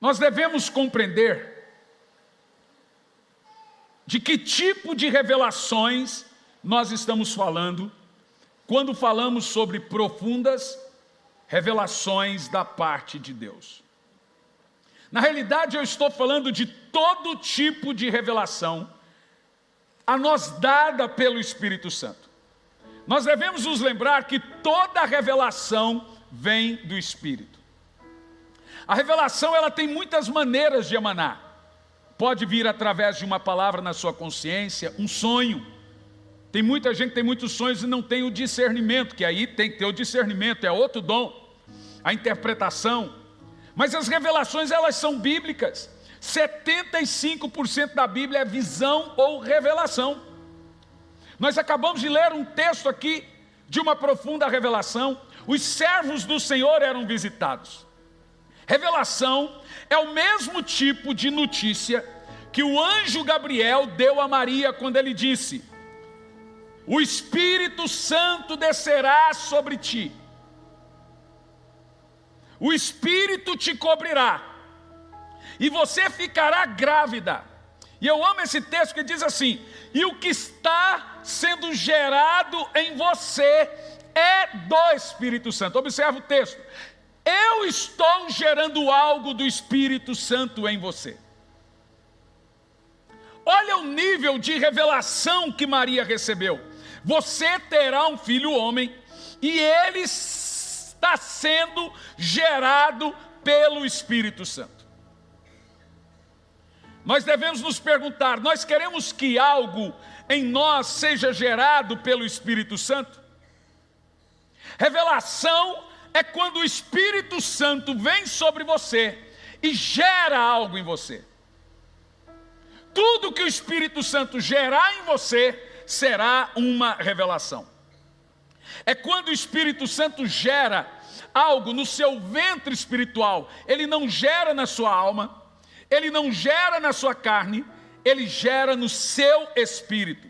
Nós devemos compreender de que tipo de revelações nós estamos falando quando falamos sobre profundas revelações da parte de Deus. Na realidade, eu estou falando de todo tipo de revelação a nós dada pelo Espírito Santo. Nós devemos nos lembrar que toda revelação vem do Espírito. A revelação, ela tem muitas maneiras de emanar. Pode vir através de uma palavra na sua consciência, um sonho. Tem muita gente que tem muitos sonhos e não tem o discernimento, que aí tem que ter o discernimento, é outro dom. A interpretação. Mas as revelações, elas são bíblicas. 75% da Bíblia é visão ou revelação. Nós acabamos de ler um texto aqui de uma profunda revelação. Os servos do Senhor eram visitados. Revelação é o mesmo tipo de notícia que o anjo Gabriel deu a Maria quando ele disse: o Espírito Santo descerá sobre ti. O Espírito te cobrirá. E você ficará grávida. E eu amo esse texto que diz assim: e o que está sendo gerado em você é do Espírito Santo. Observa o texto. Eu estou gerando algo do Espírito Santo em você. Olha o nível de revelação que Maria recebeu. Você terá um filho homem e ele está sendo gerado pelo Espírito Santo. Nós devemos nos perguntar, nós queremos que algo em nós seja gerado pelo Espírito Santo? Revelação é quando o Espírito Santo vem sobre você e gera algo em você. Tudo que o Espírito Santo gerar em você será uma revelação. É quando o Espírito Santo gera algo no seu ventre espiritual. Ele não gera na sua alma, ele não gera na sua carne, ele gera no seu espírito.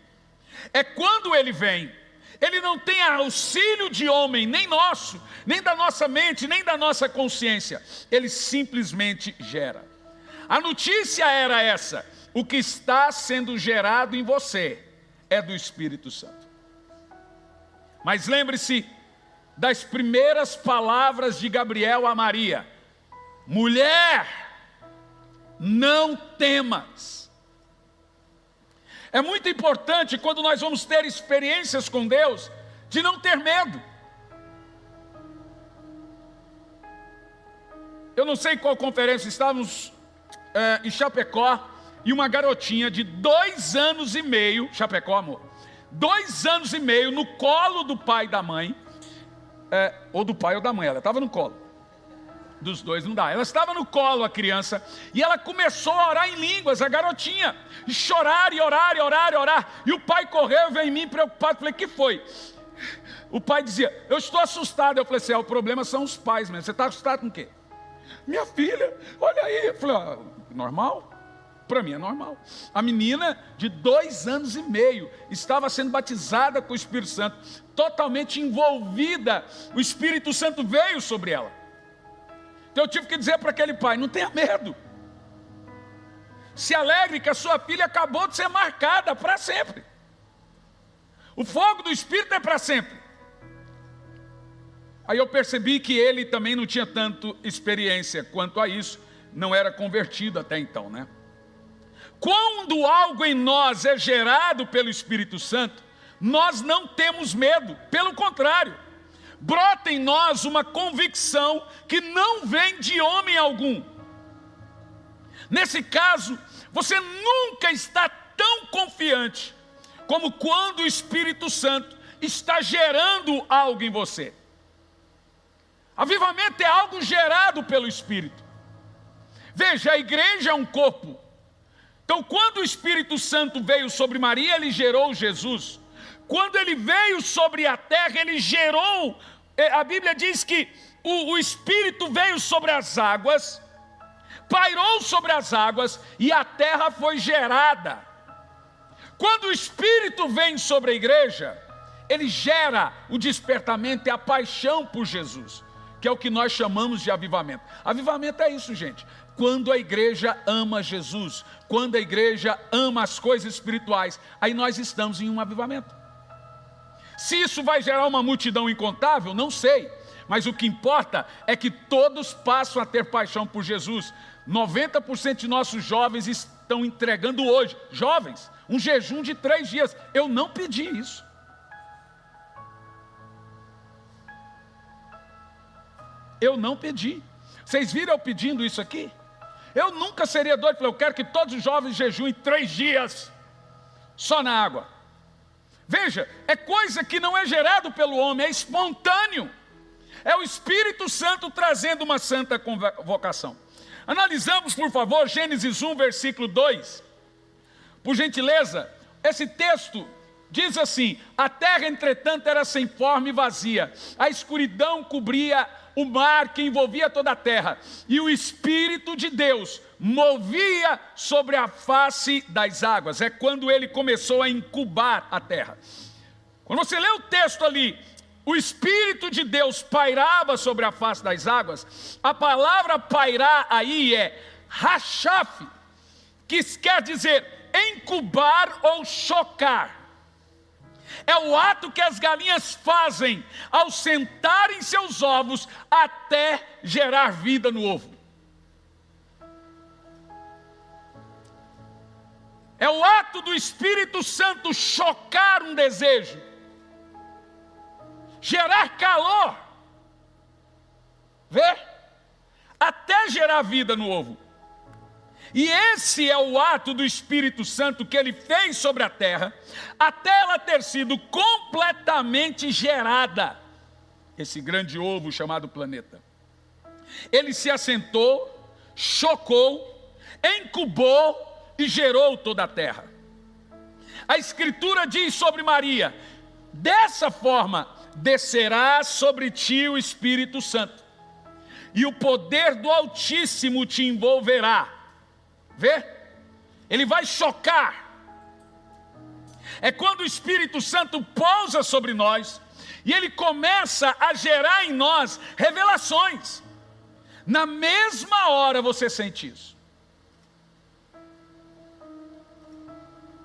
É quando ele vem. Ele não tem auxílio de homem, nem nosso, nem da nossa mente, nem da nossa consciência. Ele simplesmente gera. A notícia era essa: o que está sendo gerado em você é do Espírito Santo. Mas lembre-se das primeiras palavras de Gabriel a Maria: mulher, não temas. É muito importante, quando nós vamos ter experiências com Deus, de não ter medo. Eu não sei qual conferência, estávamos em Chapecó, e uma garotinha de 2 anos e meio, Chapecó, amor, 2 anos e meio, no colo do pai e da mãe, ou do pai ou da mãe, ela estava no colo. Dos dois não dá. Ela estava no colo, a criança, e ela começou a orar em línguas, a garotinha, e chorar, e orar, e orar, e orar. E o pai correu e veio em mim preocupado. Falei: que foi? O pai dizia: eu estou assustado. Eu falei assim: o problema são os pais mesmo. Você está assustado com o quê? Minha filha, olha aí. Eu falei: normal? Para mim é normal. A menina de 2 anos e meio estava sendo batizada com o Espírito Santo, totalmente envolvida. O Espírito Santo veio sobre ela. Então eu tive que dizer para aquele pai: não tenha medo. Se alegre que a sua filha acabou de ser marcada para sempre. O fogo do Espírito é para sempre. Aí eu percebi que ele também não tinha tanto experiência quanto a isso. Não era convertido até então, né? Quando algo em nós é gerado pelo Espírito Santo, nós não temos medo. Pelo contrário, brota em nós uma convicção que não vem de homem algum. Nesse caso, você nunca está tão confiante como quando o Espírito Santo está gerando algo em você. Avivamento é algo gerado pelo Espírito. Veja, a igreja é um corpo. Então, quando o Espírito Santo veio sobre Maria, ele gerou Jesus. Quando ele veio sobre a terra, ele gerou. A Bíblia diz que o Espírito veio sobre as águas, pairou sobre as águas e a terra foi gerada. Quando o Espírito vem sobre a igreja, ele gera o despertamento e a paixão por Jesus. que é o que nós chamamos de avivamento. Avivamento é isso, gente. Quando a igreja ama Jesus, quando a igreja ama as coisas espirituais, aí nós estamos em um avivamento. Se isso vai gerar uma multidão incontável, não sei. Mas o que importa é que todos passam a ter paixão por Jesus. 90% de nossos jovens estão entregando hoje, jovens, um jejum de 3 dias. Eu não pedi isso. Eu não pedi. Vocês viram eu pedindo isso aqui? Eu nunca seria doido, eu quero que todos os jovens jejuem 3 dias, só na água. Veja, é coisa que não é gerado pelo homem, é espontâneo. É o Espírito Santo trazendo uma santa convocação. Analisamos, por favor, Gênesis 1, versículo 2. Por gentileza, esse texto diz assim: a terra, entretanto, era sem forma e vazia. A escuridão cobria o mar que envolvia toda a terra. E o Espírito de Deus movia sobre a face das águas. É quando ele começou a incubar a terra. Quando você lê o texto ali, o Espírito de Deus pairava sobre a face das águas. A palavra pairar aí é rachaf, que quer dizer incubar ou chocar. É o ato que as galinhas fazem ao sentarem seus ovos até gerar vida no ovo. É o ato do Espírito Santo chocar um desejo, gerar calor, vê? Até gerar vida no ovo. E esse é o ato do Espírito Santo que ele fez sobre a terra, até ela ter sido completamente gerada, esse grande ovo chamado planeta. Ele se assentou, chocou, incubou e gerou toda a terra. A Escritura diz sobre Maria: dessa forma descerá sobre ti o Espírito Santo, e o poder do Altíssimo te envolverá. Vê? Ele vai chocar. É quando o Espírito Santo pousa sobre nós e ele começa a gerar em nós revelações. Na mesma hora você sente isso.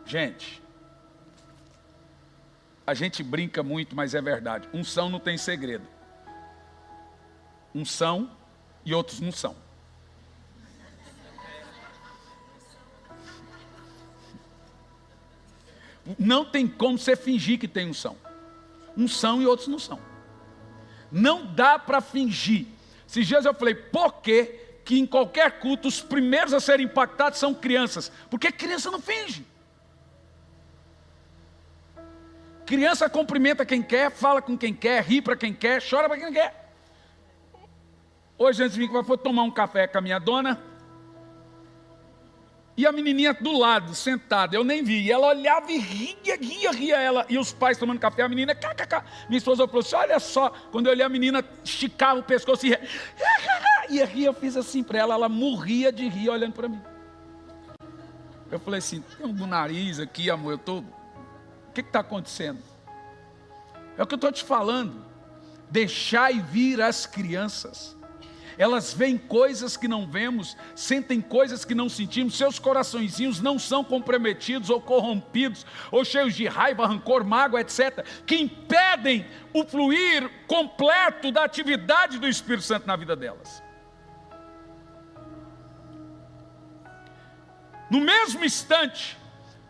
Gente, a gente brinca muito, mas é verdade. Unção não tem segredo. Uns são e outros não são. Não tem como você fingir que tem unção. Uns são e outros não são. Não dá para fingir. Esses dias eu falei, por que em qualquer culto os primeiros a serem impactados são crianças? Porque criança não finge. Criança cumprimenta quem quer, fala com quem quer, ri para quem quer, chora para quem quer. Hoje antes de vir, foi tomar um café com a minha dona, e a menininha do lado, sentada, eu nem vi. E ela olhava e ria ela. E os pais tomando café, a menina, kkk. Minha esposa falou assim, olha só. Quando eu olhei a menina, esticava o pescoço e ria. Eu fiz assim para ela, ela morria de rir olhando para mim. Eu falei assim, tem um nariz aqui, amor, o que está acontecendo? É o que eu estou te falando. Deixai vir as crianças. Elas veem coisas que não vemos, sentem coisas que não sentimos, seus coraçõezinhos não são comprometidos ou corrompidos, ou cheios de raiva, rancor, mágoa, etc., que impedem o fluir completo da atividade do Espírito Santo na vida delas. No mesmo instante,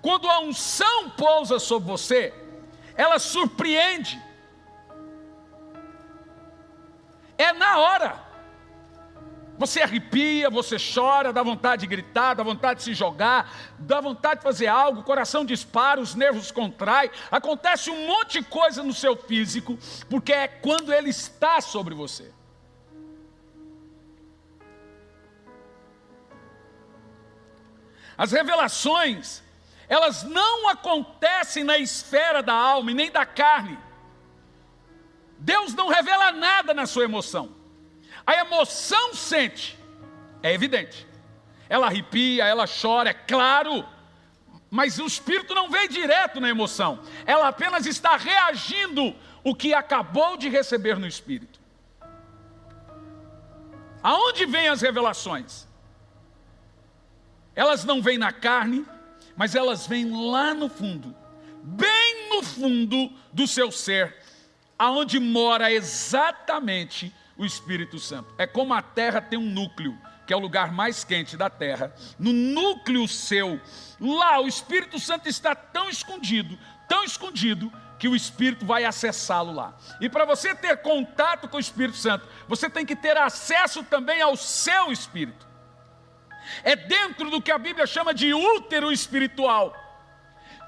quando a unção pousa sobre você, ela surpreende. É na hora. Você arrepia, você chora, dá vontade de gritar, dá vontade de se jogar, dá vontade de fazer algo, o coração dispara, os nervos contraem, acontece um monte de coisa no seu físico, porque é quando ele está sobre você. As revelações, elas não acontecem na esfera da alma e nem da carne. Deus não revela nada na sua emoção. A emoção sente, é evidente. Ela arrepia, ela chora, é claro. Mas o Espírito não vem direto na emoção. Ela apenas está reagindo o que acabou de receber no Espírito. Aonde vêm as revelações? Elas não vêm na carne, mas elas vêm lá no fundo, bem no fundo do seu ser, aonde mora exatamente o Espírito Santo. É como a terra tem um núcleo, que é o lugar mais quente da terra. No núcleo seu, lá o Espírito Santo está tão escondido, que o Espírito vai acessá-lo lá. E para você ter contato com o Espírito Santo, você tem que ter acesso também ao seu Espírito. É dentro do que a Bíblia chama de útero espiritual,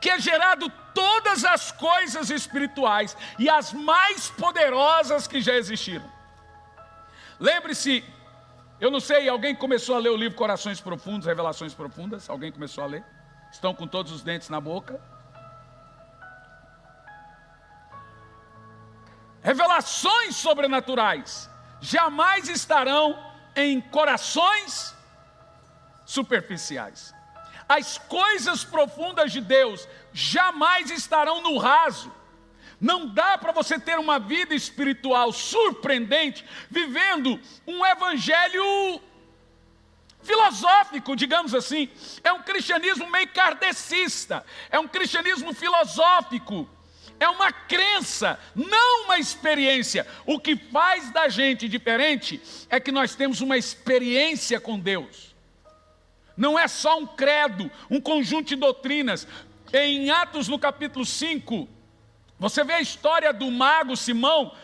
que é gerado todas as coisas espirituais e as mais poderosas que já existiram. Lembre-se, eu não sei, alguém começou a ler o livro Corações Profundos, Revelações Profundas? Alguém começou a ler? Estão com todos os dentes na boca? Revelações sobrenaturais jamais estarão em corações superficiais. As coisas profundas de Deus jamais estarão no raso. Não dá para você ter uma vida espiritual surpreendente vivendo um evangelho filosófico, digamos assim. É um cristianismo meio kardecista, é um cristianismo filosófico, é uma crença, não uma experiência. O que faz da gente diferente é que nós temos uma experiência com Deus. Não é só um credo, um conjunto de doutrinas. Em Atos, no capítulo 5, você vê a história do mago Simão,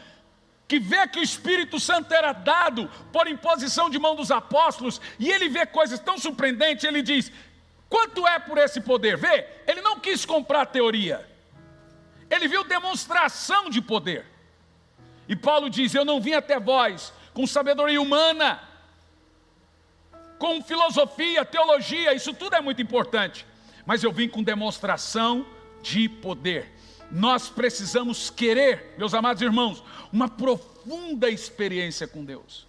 que vê que o Espírito Santo era dado por imposição de mão dos apóstolos, e ele vê coisas tão surpreendentes, ele diz, quanto é por esse poder? Vê, ele não quis comprar teoria, ele viu demonstração de poder. E Paulo diz, eu não vim até vós com sabedoria humana, com filosofia, teologia, isso tudo é muito importante, mas eu vim com demonstração de poder. Nós precisamos querer, meus amados irmãos, uma profunda experiência com Deus.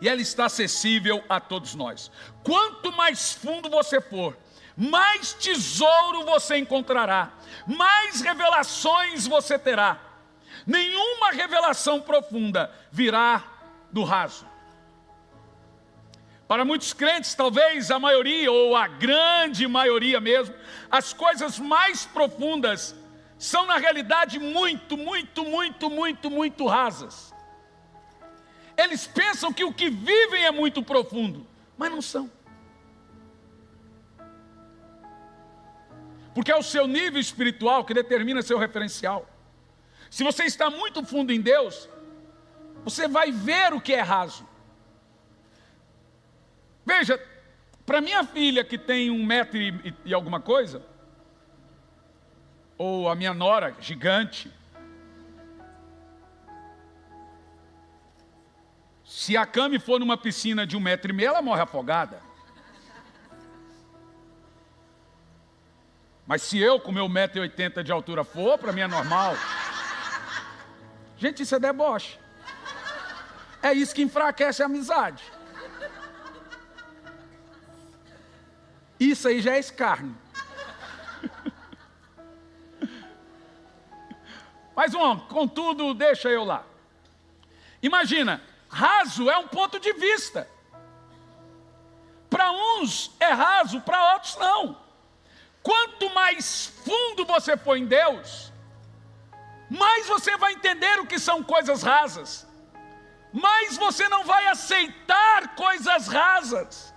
E ela está acessível a todos nós. Quanto mais fundo você for, mais tesouro você encontrará, mais revelações você terá. Nenhuma revelação profunda virá do raso. Para muitos crentes, talvez a maioria, ou a grande maioria mesmo, as coisas mais profundas são na realidade muito rasas. Eles pensam que o que vivem é muito profundo, mas não são. Porque é o seu nível espiritual que determina seu referencial. Se você está muito fundo em Deus, você vai ver o que é raso. Veja, para minha filha que tem 1 metro e alguma coisa, ou a minha nora, gigante, se a Cami for numa piscina de 1,5 metro, ela morre afogada. Mas se eu com meu 1,80 m de altura for, para mim é normal. Gente, isso é deboche. É isso que enfraquece a amizade. Isso aí já é escárnio. Mas, contudo, deixa eu lá. Imagina, raso é um ponto de vista. Para uns é raso, para outros não. Quanto mais fundo você for em Deus, mais você vai entender o que são coisas rasas. Mais você não vai aceitar coisas rasas.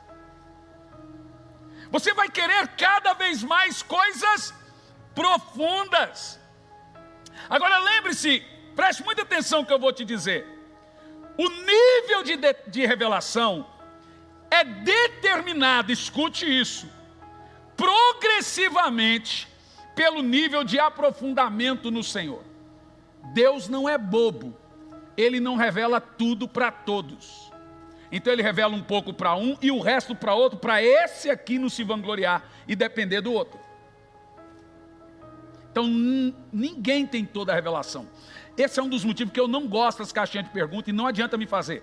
Você vai querer cada vez mais coisas profundas. Agora lembre-se, preste muita atenção no que eu vou te dizer. O nível de revelação é determinado, escute isso, progressivamente pelo nível de aprofundamento no Senhor. Deus não é bobo, Ele não revela tudo para todos. Então Ele revela um pouco para um e o resto para outro, para esse aqui não se vangloriar e depender do outro. Então ninguém tem toda a revelação. Esse é um dos motivos que eu não gosto das caixinhas de perguntas e não adianta me fazer.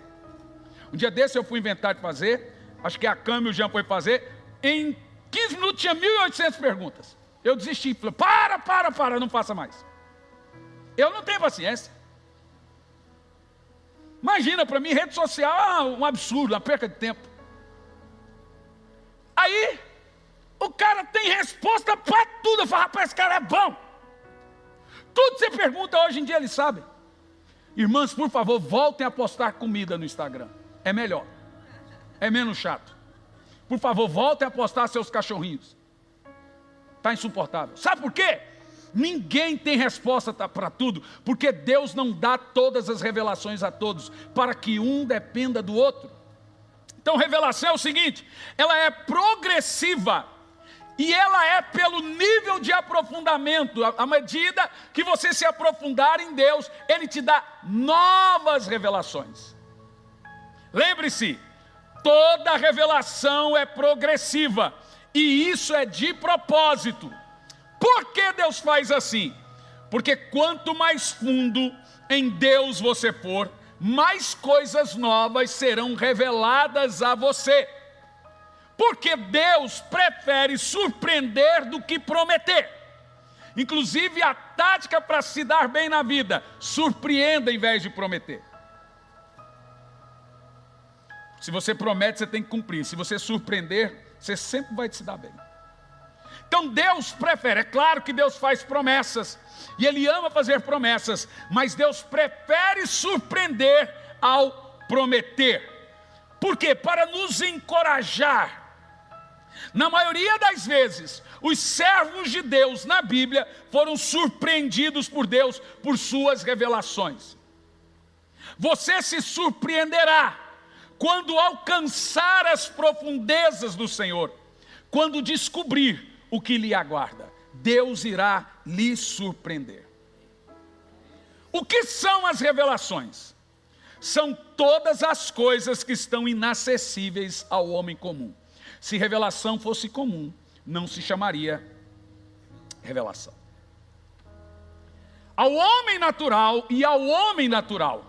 Um dia desse eu fui inventar de fazer, acho que a Cami e o Jean foi fazer, em 15 minutos tinha 1.800 perguntas. Eu desisti, falei, para, não faça mais. Eu não tenho paciência. Imagina, para mim, rede social um absurdo, uma perca de tempo. Aí, o cara tem resposta para tudo. Eu falo, rapaz, esse cara é bom. Tudo que você pergunta hoje em dia, eles sabem. Irmãs, por favor, voltem a postar comida no Instagram. É melhor. É menos chato. Por favor, voltem a postar seus cachorrinhos. Está insuportável. Sabe por quê? Ninguém tem resposta para tudo, porque Deus não dá todas as revelações a todos, para que um dependa do outro. Então, revelação é o seguinte, ela é progressiva, e ela é pelo nível de aprofundamento. À medida que você se aprofundar em Deus, Ele te dá novas revelações. Lembre-se, toda revelação é progressiva, e isso é de propósito. Por que Deus faz assim? Porque quanto mais fundo em Deus você for, mais coisas novas serão reveladas a você. Porque Deus prefere surpreender do que prometer. Inclusive a tática para se dar bem na vida, surpreenda em vez de prometer. Se você promete, você tem que cumprir. Se você surpreender, você sempre vai se dar bem. Então Deus prefere, é claro que Deus faz promessas, e Ele ama fazer promessas, mas Deus prefere surpreender ao prometer. Por quê? Para nos encorajar. Na maioria das vezes, os servos de Deus na Bíblia foram surpreendidos por Deus por suas revelações. Você se surpreenderá quando alcançar as profundezas do Senhor, quando descobrir o que lhe aguarda. Deus irá lhe surpreender. O que são as revelações? São todas as coisas que estão inacessíveis ao homem comum. Se revelação fosse comum, não se chamaria revelação. Ao homem natural e ao homem natural,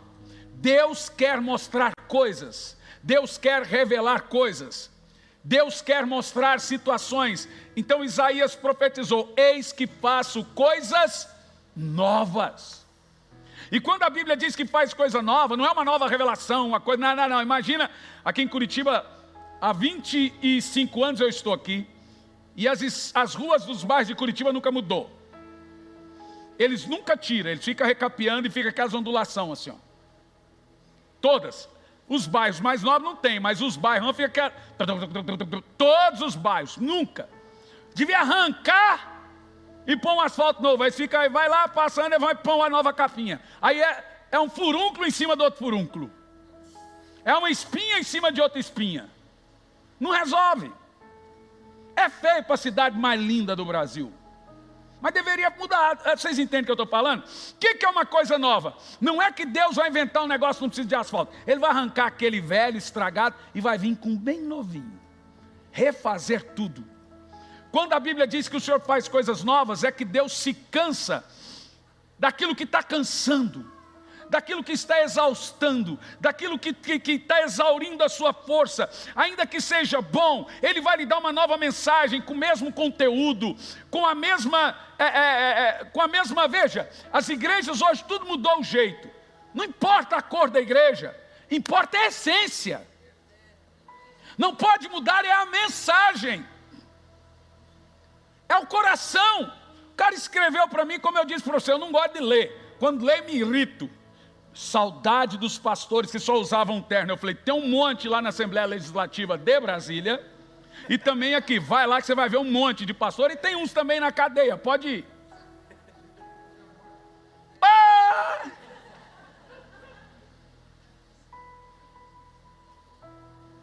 Deus quer mostrar coisas, Deus quer revelar coisas, Deus quer mostrar situações. Então Isaías profetizou, eis que faço coisas novas. E quando a Bíblia diz que faz coisa nova, não é uma nova revelação, uma coisa, não, imagina, aqui em Curitiba, há 25 anos eu estou aqui, e as ruas dos bairros de Curitiba nunca mudou. Eles nunca tiram, eles ficam recapeando e fica aquelas ondulação assim, ó. Todas. Os bairros mais novos não tem, mas os bairros não ficam... Todos os bairros, nunca. Devia arrancar e pôr um asfalto novo. Aí fica, aí vai lá passando e vai pôr uma nova capinha. Aí é um furúnculo em cima do outro furúnculo. É uma espinha em cima de outra espinha. Não resolve. É feio para a cidade mais linda do Brasil. Mas deveria mudar. Vocês entendem o que eu estou falando? O que é uma coisa nova? Não é que Deus vai inventar um negócio que não precisa de asfalto. Ele vai arrancar aquele velho, estragado, e vai vir com bem novinho. Refazer tudo. Quando a Bíblia diz que o Senhor faz coisas novas, é que Deus se cansa daquilo que está cansando, daquilo que está exaustando, daquilo que está exaurindo a sua força. Ainda que seja bom, Ele vai lhe dar uma nova mensagem, com o mesmo conteúdo, com a mesma, veja, as igrejas hoje tudo mudou o jeito. Não importa a cor da igreja, importa a essência. Não pode mudar, é a mensagem. É o coração. O cara escreveu para mim, como eu disse para você, eu não gosto de ler. Quando leio me irrito. Saudade dos pastores que só usavam terno. Eu falei, tem um monte lá na Assembleia Legislativa de Brasília, e também aqui, vai lá que você vai ver um monte de pastor, e tem uns também na cadeia, pode ir. Ah!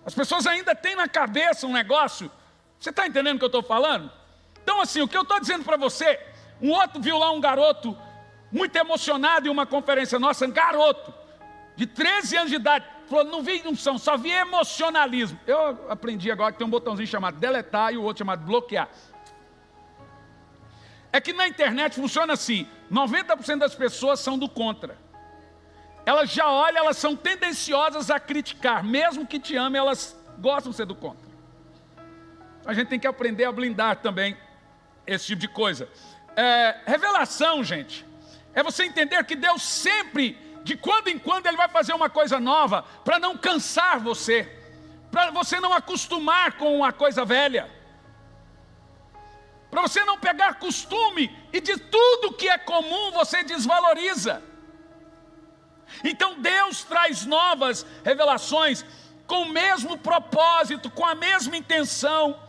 As pessoas ainda têm na cabeça um negócio, você está entendendo o que eu estou falando? Então assim, o que eu estou dizendo para você, um outro viu lá um garoto, muito emocionado em uma conferência nossa, um garoto, de 13 anos de idade, falou, não vi unção, só vi emocionalismo. Eu aprendi agora que tem um botãozinho chamado deletar e o outro chamado bloquear. É que na internet funciona assim, 90% das pessoas são do contra. Elas já olham, elas são tendenciosas a criticar, mesmo que te amem, elas gostam de ser do contra. A gente tem que aprender a blindar também esse tipo de coisa. Revelação, gente, é você entender que Deus sempre De quando em quando Ele vai fazer uma coisa nova, para não cansar você, para você não acostumar com uma coisa velha, para você não pegar costume e de tudo que é comum você desvaloriza. Então Deus traz novas revelações com o mesmo propósito, com a mesma intenção.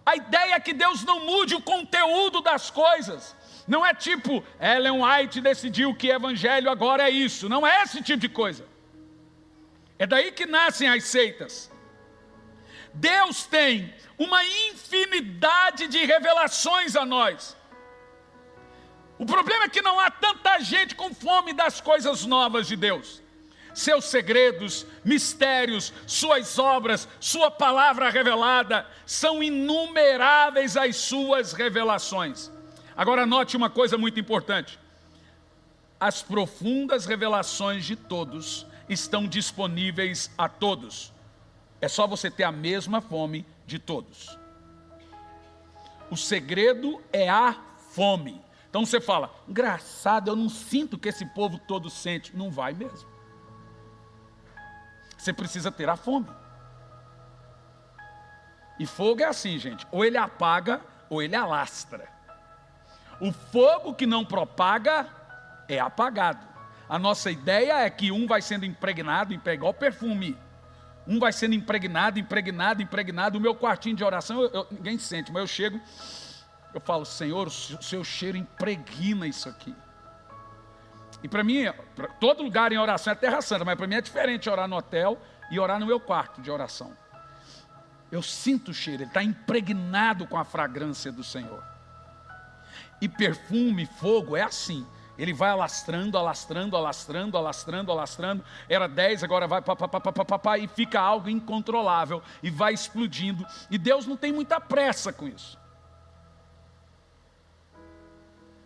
A ideia é que Deus não mude o conteúdo das coisas. Não é tipo, Ellen White decidiu que evangelho agora é isso. Não é esse tipo de coisa. É daí que nascem as seitas. Deus tem uma infinidade de revelações a nós. O problema é que não há tanta gente com fome das coisas novas de Deus. Seus segredos, mistérios, suas obras, sua palavra revelada, são inumeráveis as suas revelações. Agora note uma coisa muito importante. As profundas revelações de todos estão disponíveis a todos. É só você ter a mesma fome de todos. O segredo é a fome. Então você fala, engraçado, eu não sinto que esse povo todo sente. Não vai mesmo. Você precisa ter a fome. E fogo é assim, gente. Ou ele apaga, ou ele alastra. O fogo que não propaga é apagado. A nossa ideia é que um vai sendo impregnado, igual perfume. Um vai sendo impregnado. O meu quartinho de oração, ninguém sente, mas eu chego, eu falo, Senhor, o seu cheiro impregna isso aqui. E para mim, todo lugar em oração é terra santa, mas para mim é diferente orar no hotel e orar no meu quarto de oração. Eu sinto o cheiro, ele está impregnado com a fragrância do Senhor. E perfume, fogo, é assim. Ele vai alastrando. Era 10, agora vai e fica algo incontrolável. E vai explodindo. E Deus não tem muita pressa com isso.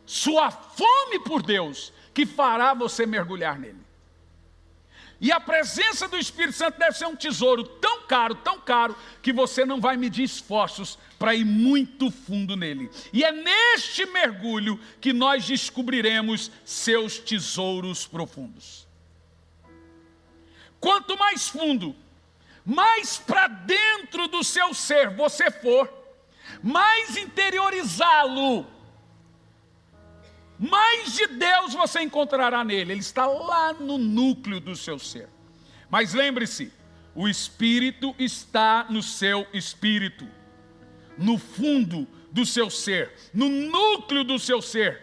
Sua fome por Deus que fará você mergulhar nele. E a presença do Espírito Santo deve ser um tesouro tão caro, que você não vai medir esforços para ir muito fundo nele. E é neste mergulho que nós descobriremos seus tesouros profundos. Quanto mais fundo, mais para dentro do seu ser você for, mais interiorizá-lo, mais de Deus você encontrará nele. Ele está lá no núcleo do seu ser. Mas lembre-se, o Espírito está no seu espírito, no fundo do seu ser, no núcleo do seu ser.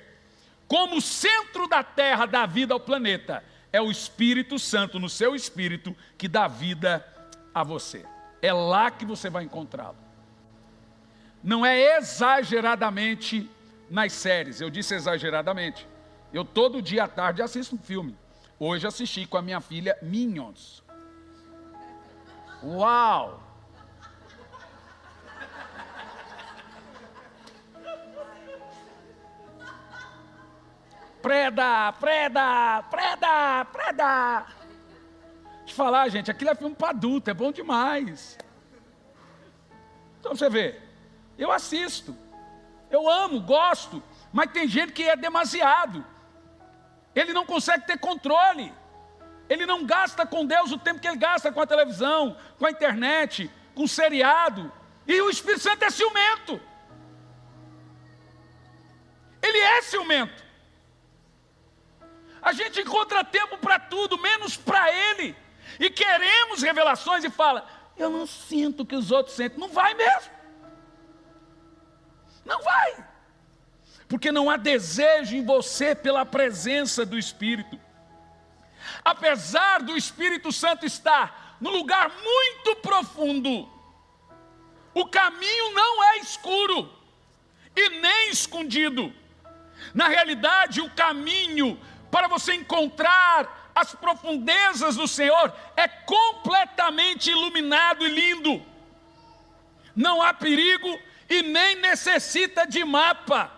Como o centro da terra dá vida ao planeta, é o Espírito Santo no seu espírito que dá vida a você. É lá que você vai encontrá-lo. Não é exageradamente nas séries, eu disse exageradamente. Eu todo dia à tarde assisto um filme. Hoje assisti com a minha filha Minions. Uau! Preda! Deixa eu falar, gente, aquilo é filme para adulto, é bom demais. Então você vê, eu assisto. Eu amo, gosto, mas tem gente que é demasiado. Ele não consegue ter controle. Ele não gasta com Deus o tempo que ele gasta com a televisão, com a internet, com o seriado. E o Espírito Santo é ciumento. Ele é ciumento. A gente encontra tempo para tudo, menos para Ele. E queremos revelações e fala, eu não sinto o que os outros sentem. Não vai mesmo. Não vai, porque não há desejo em você pela presença do Espírito. Apesar do Espírito Santo estar no lugar muito profundo, o caminho não é escuro e nem escondido. Na realidade, o caminho para você encontrar as profundezas do Senhor é completamente iluminado e lindo. Não há perigo e nem necessita de mapa.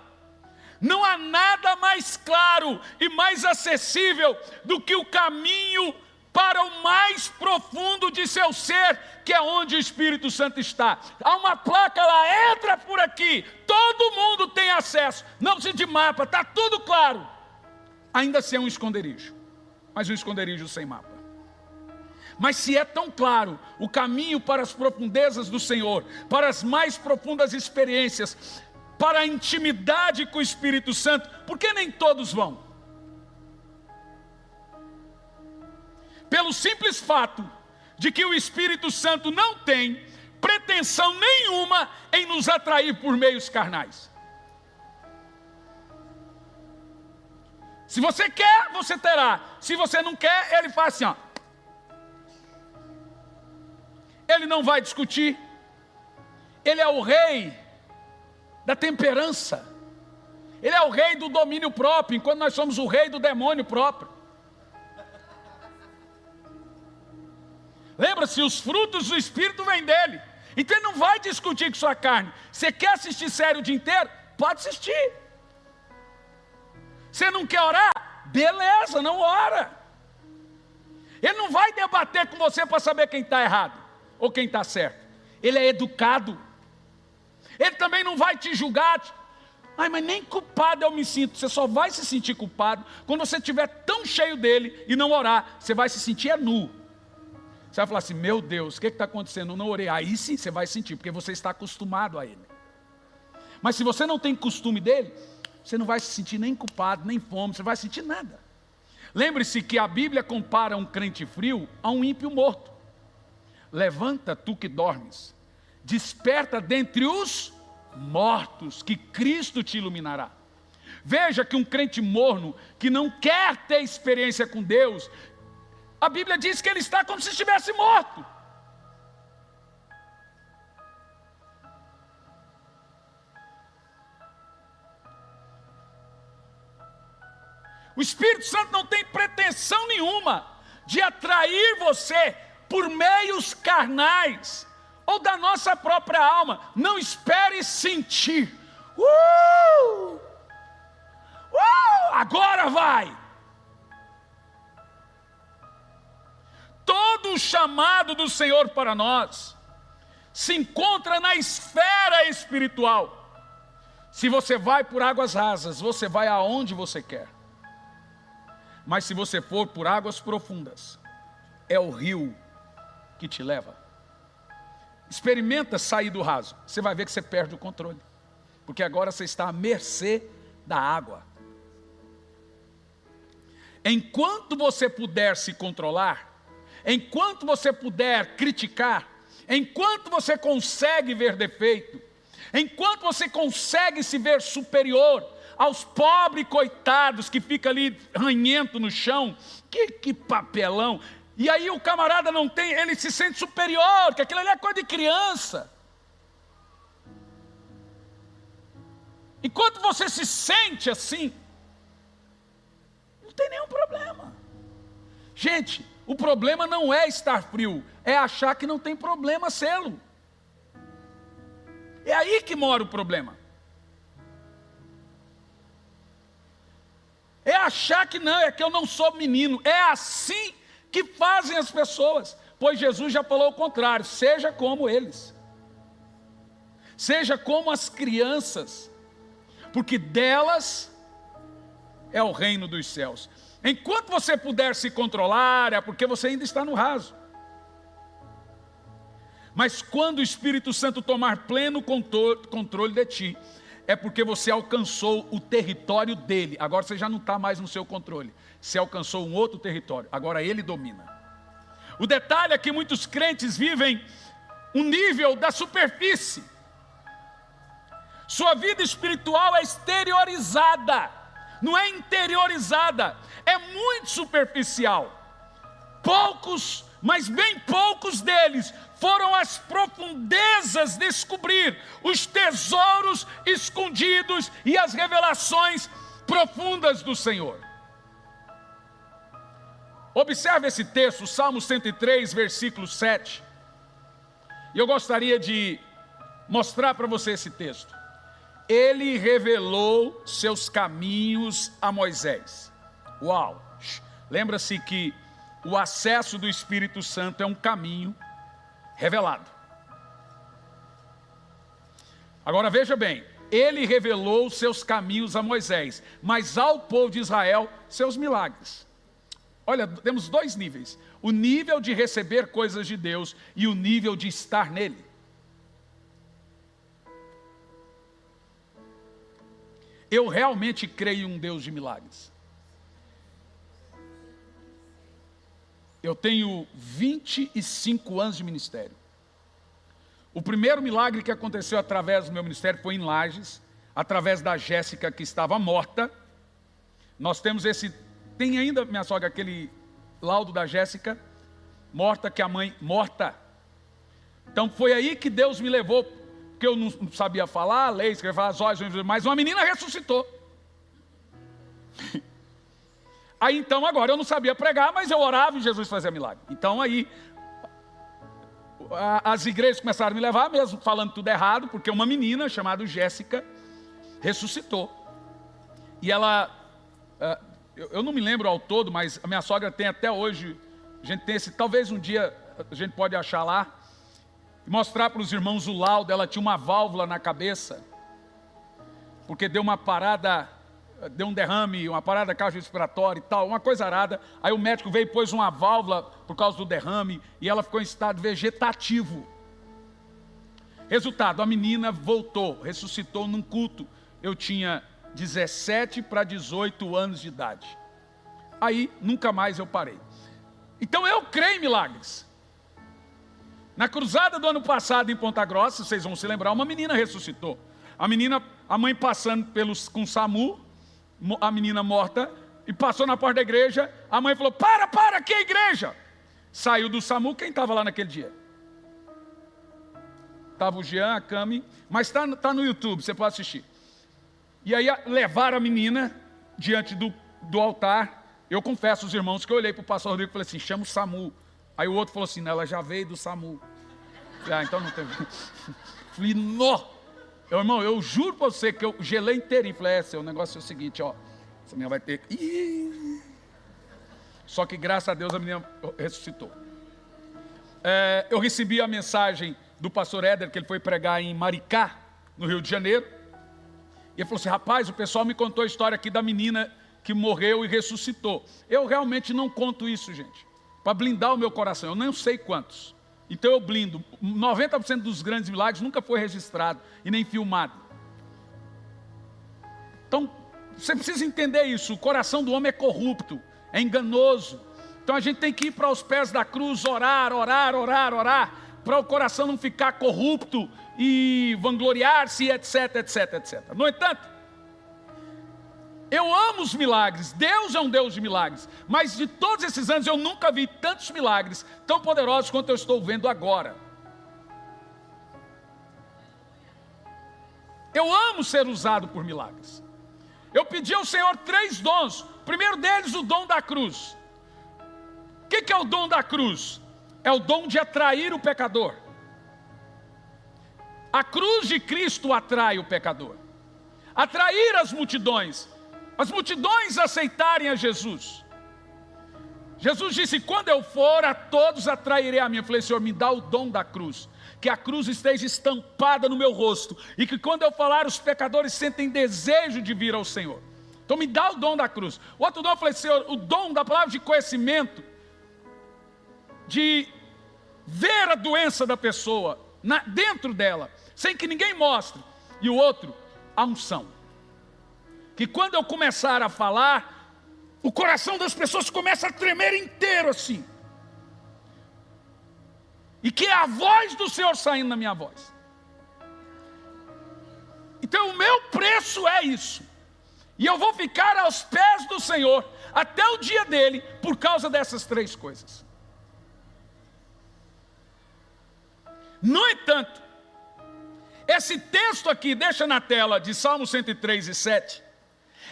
Não há nada mais claro e mais acessível do que o caminho para o mais profundo de seu ser, que é onde o Espírito Santo está. Há uma placa lá, entra por aqui, todo mundo tem acesso, não precisa de mapa, está tudo claro. Ainda assim é um esconderijo. mas um esconderijo sem mapa. Mas se é tão claro o caminho para as profundezas do Senhor, para as mais profundas experiências, para a intimidade com o Espírito Santo, por que nem todos vão? Pelo simples fato de que o Espírito Santo não tem pretensão nenhuma em nos atrair por meios carnais. Se você quer, você terá. Se você não quer, ele faz assim, ó. Ele não vai discutir. Ele é o rei da temperança. Ele é o rei do domínio próprio, enquanto nós somos o rei do demônio próprio. Lembra-se, os frutos do Espírito vêm dele. Então ele não vai discutir com sua carne. Você quer assistir série o dia inteiro? Pode assistir. Você não quer orar? Beleza, não ora. Ele não vai debater com você para saber quem está errado ou quem está certo. Ele é educado. Ele também não vai te julgar. Ai, mas nem culpado eu me sinto. Você só vai se sentir culpado quando você estiver tão cheio dele e não orar. Você vai se sentir nu. Você vai falar assim, meu Deus, o que está acontecendo? Eu não orei. Aí sim você vai sentir, porque você está acostumado a ele. Mas se você não tem costume dele, você não vai se sentir nem culpado, nem fome, você não vai sentir nada. Lembre-se que a Bíblia compara um crente frio a um ímpio morto. Levanta tu que dormes, desperta dentre os mortos, que Cristo te iluminará. Veja que um crente morno, que não quer ter experiência com Deus, a Bíblia diz que ele está como se estivesse morto. O Espírito Santo não tem pretensão nenhuma de atrair você por meios carnais ou da nossa própria alma. Não espere sentir. Agora vai. Todo o chamado do Senhor para nós se encontra na esfera espiritual. Se você vai por águas rasas, você vai aonde você quer. Mas se você for por águas profundas, é o rio que te leva. Experimenta sair do raso. Você vai ver que você perde o controle. Porque agora você está à mercê da água. Enquanto você puder se controlar, enquanto você puder criticar, enquanto você consegue ver defeito, enquanto você consegue se ver superior aos pobres coitados que ficam ali ranhento no chão, que papelão. E aí o camarada não tem, ele se sente superior, que aquilo ali é coisa de criança. Enquanto você se sente assim, não tem nenhum problema. Gente, o problema não é estar frio, é achar que não tem problema sê-lo. É aí que mora o problema. É achar que não, é que eu não sou menino. É assim que fazem as pessoas. Pois Jesus já falou o contrário. Seja como eles. Seja como as crianças. Porque delas é o reino dos céus. Enquanto você puder se controlar, é porque você ainda está no raso. Mas quando o Espírito Santo tomar pleno controle de ti, é porque você alcançou o território dele. Agora você já não está mais no seu controle. Você alcançou um outro território. Agora ele domina. O detalhe é que muitos crentes vivem um nível da superfície. Sua vida espiritual é exteriorizada, não é interiorizada. É muito superficial. Poucos, mas bem poucos deles foram às profundezas descobrir os tesouros escondidos e as revelações profundas do Senhor. Observe esse texto, Salmo 103, versículo 7. E eu gostaria de mostrar para você esse texto. Ele revelou seus caminhos a Moisés. Uau! Lembra-se que o acesso do Espírito Santo é um caminho revelado. Agora veja bem, ele revelou seus caminhos a Moisés, mas ao povo de Israel, seus milagres. Olha, temos dois níveis. O nível de receber coisas de Deus e o nível de estar nele. Eu realmente creio em um Deus de milagres. Eu tenho 25 anos de ministério. O primeiro milagre que aconteceu através do meu ministério foi em Lages, através da Jéssica, que estava morta. Nós temos tem ainda, minha sogra, aquele laudo da Jéssica, morta, que a mãe, morta. Então foi aí que Deus me levou, porque eu não sabia falar, ler, escrever as olhos, mas uma menina ressuscitou. Aí então, agora, eu não sabia pregar, mas eu orava e Jesus fazia milagre. Então aí, as igrejas começaram a me levar, mesmo falando tudo errado, porque uma menina chamada Jéssica ressuscitou. E ela, eu não me lembro ao todo, mas a minha sogra tem até hoje, a gente tem talvez um dia a gente pode achar lá, e mostrar para os irmãos o laudo. Ela tinha uma válvula na cabeça, porque deu uma parada, deu um derrame, uma parada cardiorrespiratória e tal, uma coisa arada. Aí o médico veio e pôs uma válvula por causa do derrame, e ela ficou em estado vegetativo. Resultado, a menina voltou, ressuscitou num culto. Eu tinha 17 para 18 anos de idade. Aí, nunca mais eu parei. Então eu creio em milagres. Na cruzada do ano passado em Ponta Grossa, vocês vão se lembrar, uma menina ressuscitou. A mãe passando com SAMU, a menina morta, e passou na porta da igreja. A mãe falou: para, aqui é a igreja. Saiu do SAMU, quem estava lá naquele dia? Estava o Jean, a Cami, mas está no YouTube, você pode assistir. E aí levaram a menina diante do altar. Eu confesso aos irmãos que eu olhei para o pastor Rodrigo e falei assim: chama o SAMU. Aí o outro falou assim: não, ela já veio do SAMU. Falei: então não tem. Falei: nó! Irmão, eu juro para você que eu gelei inteirinho. Falei: o negócio é o seguinte, ó, essa menina vai ter... Só que graças a Deus a menina ressuscitou. Eu recebi a mensagem do pastor Éder, que ele foi pregar em Maricá, no Rio de Janeiro. E ele falou assim: rapaz, o pessoal me contou a história aqui da menina que morreu e ressuscitou. Eu realmente não conto isso, gente, para blindar o meu coração. Eu não sei quantos. Então eu blindo. 90% dos grandes milagres nunca foi registrado e nem filmado. Então, você precisa entender isso. O coração do homem é corrupto, é enganoso. Então a gente tem que ir para os pés da cruz, orar, para o coração não ficar corrupto e vangloriar-se, etc. No entanto, eu amo os milagres. Deus é um Deus de milagres. Mas de todos esses anos eu nunca vi tantos milagres tão poderosos quanto eu estou vendo agora. Eu amo ser usado por milagres. Eu pedi ao Senhor 3 dons. O primeiro deles, o dom da cruz. O que é o dom da cruz? É o dom de atrair o pecador. A cruz de Cristo atrai o pecador. Atrair as multidões aceitarem a Jesus. Jesus disse: quando eu for, a todos atrairei a mim. Eu falei: Senhor, me dá o dom da cruz, que a cruz esteja estampada no meu rosto, e que quando eu falar, os pecadores sentem desejo de vir ao Senhor. Então me dá o dom da cruz. O outro dom, eu falei: Senhor, o dom da palavra de conhecimento, de ver a doença da pessoa dentro dela, sem que ninguém mostre. E o outro, a unção, que quando eu começar a falar, o coração das pessoas começa a tremer inteiro assim, e que é a voz do Senhor saindo na minha voz. Então o meu preço é isso, e eu vou ficar aos pés do Senhor até o dia dele, por causa dessas 3 coisas. No entanto, esse texto aqui, deixa na tela, de Salmo 103, 7,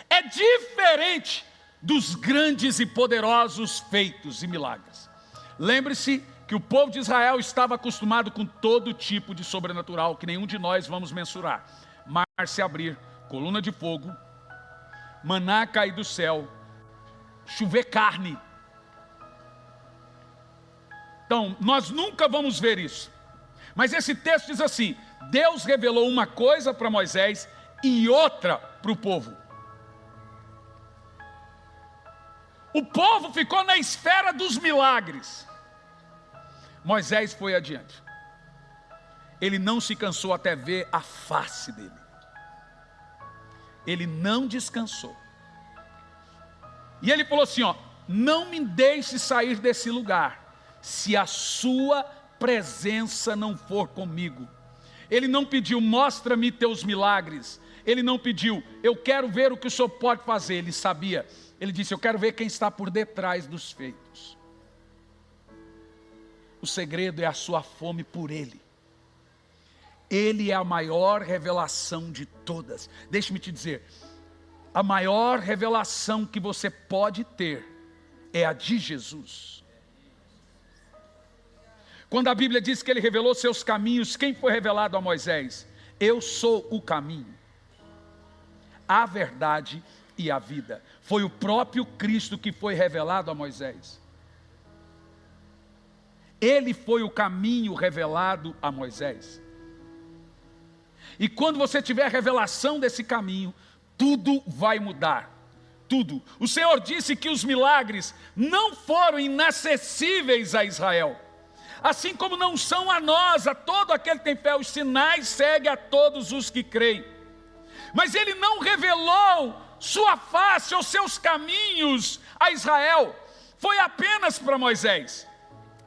é diferente dos grandes e poderosos feitos e milagres. Lembre-se que o povo de Israel estava acostumado com todo tipo de sobrenatural, que nenhum de nós vamos mensurar. Mar se abrir, coluna de fogo, maná cair do céu, chover carne. Então, nós nunca vamos ver isso. Mas esse texto diz assim: Deus revelou uma coisa para Moisés e outra para o povo. O povo ficou na esfera dos milagres. Moisés foi adiante. Ele não se cansou até ver a face dele. Ele não descansou. E ele falou assim, ó, não me deixe sair desse lugar, se a sua presença não for comigo. Ele não pediu, mostra-me teus milagres. Ele não pediu, eu quero ver o que o Senhor pode fazer. Ele sabia. Ele disse, eu quero ver quem está por detrás dos feitos. O segredo é a sua fome por Ele. Ele é a maior revelação de todas. Deixe-me te dizer, a maior revelação que você pode ter é a de Jesus. Quando a Bíblia diz que Ele revelou seus caminhos, quem foi revelado a Moisés? Eu sou o caminho, a verdade e a vida. Foi o próprio Cristo que foi revelado a Moisés. Ele foi o caminho revelado a Moisés. E quando você tiver a revelação desse caminho, tudo vai mudar. Tudo. O Senhor disse que os milagres não foram inacessíveis a Israel. Assim como não são a nós, a todo aquele que tem fé. Os sinais seguem a todos os que creem. Mas Ele não revelou sua face ou seus caminhos a Israel. Foi apenas para Moisés.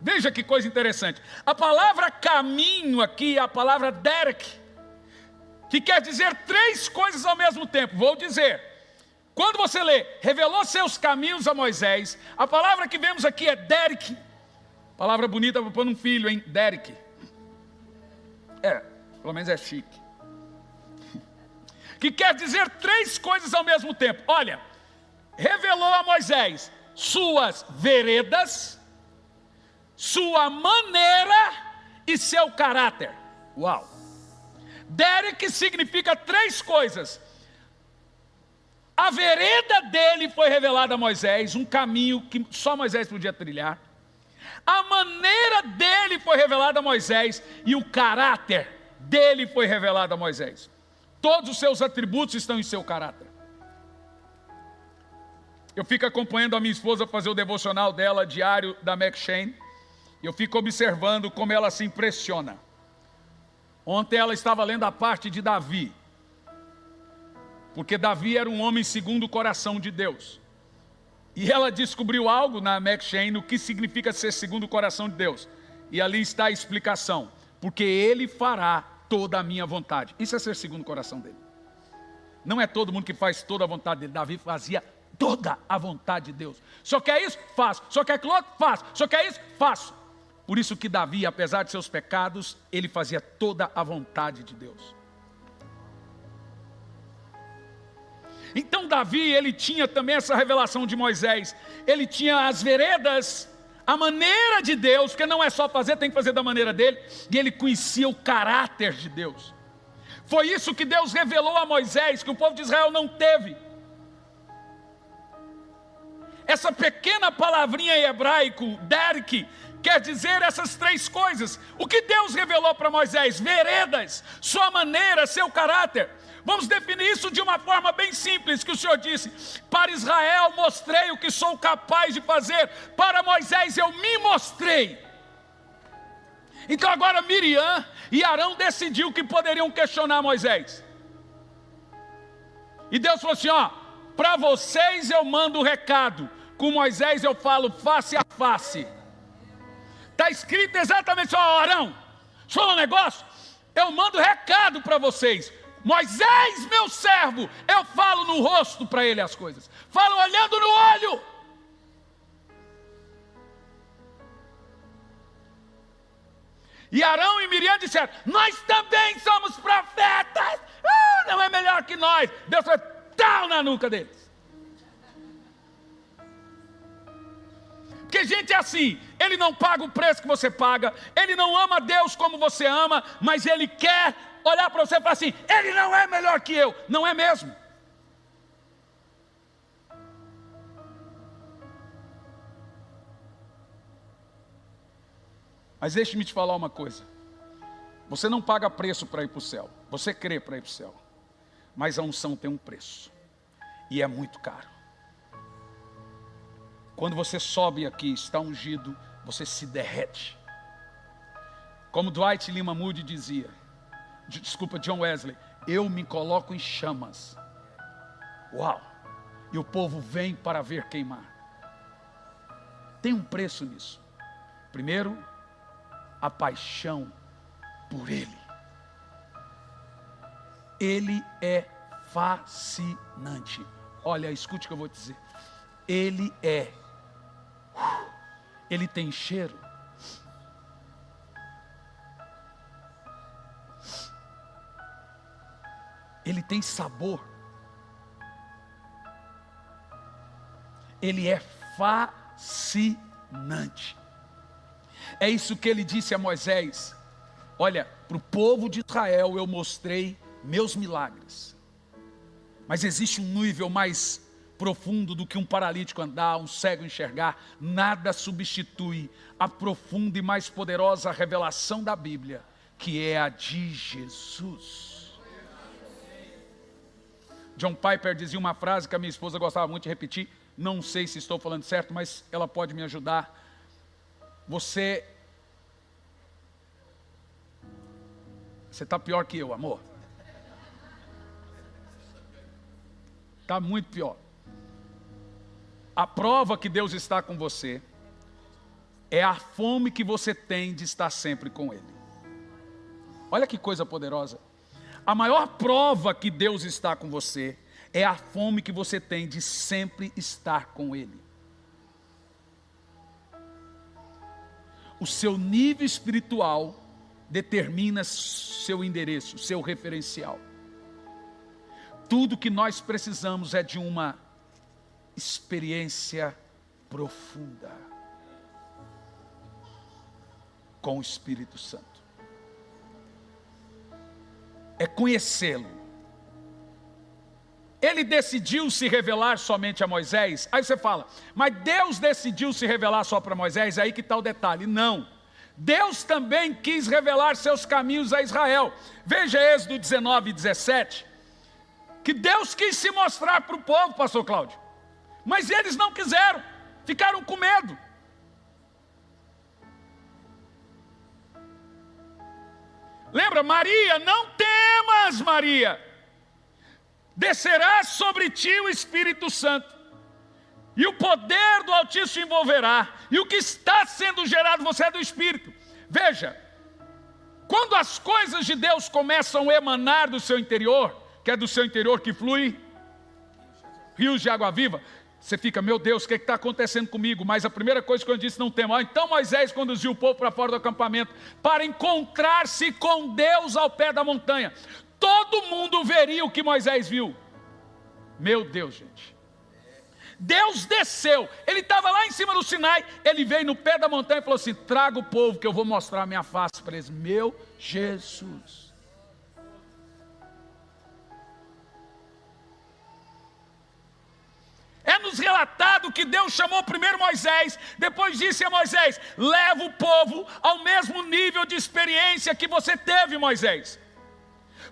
Veja que coisa interessante. A palavra caminho aqui é a palavra derek, que quer dizer três coisas ao mesmo tempo. Vou dizer. Quando você lê, revelou seus caminhos a Moisés, a palavra que vemos aqui é derek. Palavra bonita para pôr um filho, hein? Derek. Pelo menos é chique. Que quer dizer três coisas ao mesmo tempo. Olha, revelou a Moisés suas veredas, sua maneira e seu caráter. Uau! Derek significa três coisas. A vereda dele foi revelada a Moisés, um caminho que só Moisés podia trilhar. A maneira dele foi revelada a Moisés e o caráter dele foi revelado a Moisés. Todos os seus atributos estão em seu caráter. Eu fico acompanhando a minha esposa fazer o devocional dela, diário da McShane, e eu fico observando como ela se impressiona. Ontem ela estava lendo a parte de Davi, porque Davi era um homem segundo o coração de Deus. E ela descobriu algo na McShane, o que significa ser segundo o coração de Deus. E ali está a explicação. Porque Ele fará toda a minha vontade. Isso é ser segundo o coração dele. Não é todo mundo que faz toda a vontade dele. Davi fazia toda a vontade de Deus. Só quer isso? Faço. Só quer aquilo outro? Faço. Só quer isso? Faço. Por isso que Davi, apesar de seus pecados, ele fazia toda a vontade de Deus. Então Davi, ele tinha também essa revelação de Moisés. Ele tinha as veredas, a maneira de Deus, porque não é só fazer, tem que fazer da maneira dele. E ele conhecia o caráter de Deus. Foi isso que Deus revelou a Moisés, que o povo de Israel não teve. Essa pequena palavrinha em hebraico, derek, quer dizer essas três coisas. O que Deus revelou para Moisés? Veredas, sua maneira, seu caráter. Vamos definir isso de uma forma bem simples, que o Senhor disse, para Israel mostrei o que sou capaz de fazer, para Moisés eu me mostrei. Então agora Miriam e Arão decidiu que poderiam questionar Moisés. E Deus falou assim, ó, para vocês eu mando o recado, com Moisés eu falo face a face. Está escrito exatamente, ó, Arão, deixa eu falar um negócio, eu mando recado para vocês. Moisés, meu servo, eu falo no rosto para ele as coisas. Falo olhando no olho. E Arão e Miriam disseram, nós também somos profetas. Não é melhor que nós. Deus foi tal na nuca deles. Porque gente é assim, ele não paga o preço que você paga, ele não ama Deus como você ama, mas ele quer olhar para você e falar assim, ele não é melhor que eu. Não é mesmo. Mas deixe-me te falar uma coisa. Você não paga preço para ir para o céu. Você crê para ir para o céu. Mas a unção tem um preço. E é muito caro. Quando você sobe aqui, está ungido, você se derrete. Como Dwight Lima Moody dizia, John Wesley, eu me coloco em chamas. Uau! E o povo vem para ver queimar. Tem um preço nisso. Primeiro, a paixão por Ele. Ele é fascinante. Olha, escute o que eu vou dizer. Ele tem cheiro. Ele tem sabor. Ele é fascinante. É isso que ele disse a Moisés. Olha, para o povo de Israel eu mostrei meus milagres. Mas existe um nível mais profundo do que um paralítico andar, um cego enxergar. Nada substitui a profunda e mais poderosa revelação da Bíblia, que é a de Jesus. John Piper dizia uma frase que a minha esposa gostava muito de repetir. Não sei se estou falando certo, mas ela pode me ajudar. Você está pior que eu, amor. Está muito pior. A prova que Deus está com você é a fome que você tem de estar sempre com Ele. Olha que coisa poderosa. A maior prova que Deus está com você é a fome que você tem de sempre estar com Ele. O seu nível espiritual determina seu endereço, seu referencial. Tudo que nós precisamos é de uma experiência profunda com o Espírito Santo. É conhecê-lo. Ele decidiu se revelar somente a Moisés. Aí você fala, mas Deus decidiu se revelar só para Moisés? Aí que está o detalhe. Não. Deus também quis revelar seus caminhos a Israel. Veja Êxodo 19 e 17. Que Deus quis se mostrar para o povo, pastor Cláudio. Mas eles não quiseram. Ficaram com medo. Lembra, Maria, não temas, Maria. Descerá sobre ti o Espírito Santo. E o poder do Altíssimo te envolverá. E o que está sendo gerado, você é do Espírito. Veja, quando as coisas de Deus começam a emanar do seu interior, que é do seu interior que flui rios de água viva, você fica, meu Deus, o que está acontecendo comigo? Mas a primeira coisa que eu disse, não tema. Então Moisés conduziu o povo para fora do acampamento, para encontrar-se com Deus ao pé da montanha. Todo mundo veria o que Moisés viu. Meu Deus, gente. Deus desceu, ele estava lá em cima do Sinai, ele veio no pé da montanha e falou assim, traga o povo que eu vou mostrar a minha face para eles. Meu Jesus. É-nos relatado que Deus chamou primeiro Moisés, depois disse a Moisés, leva o povo ao mesmo nível de experiência que você teve, Moisés.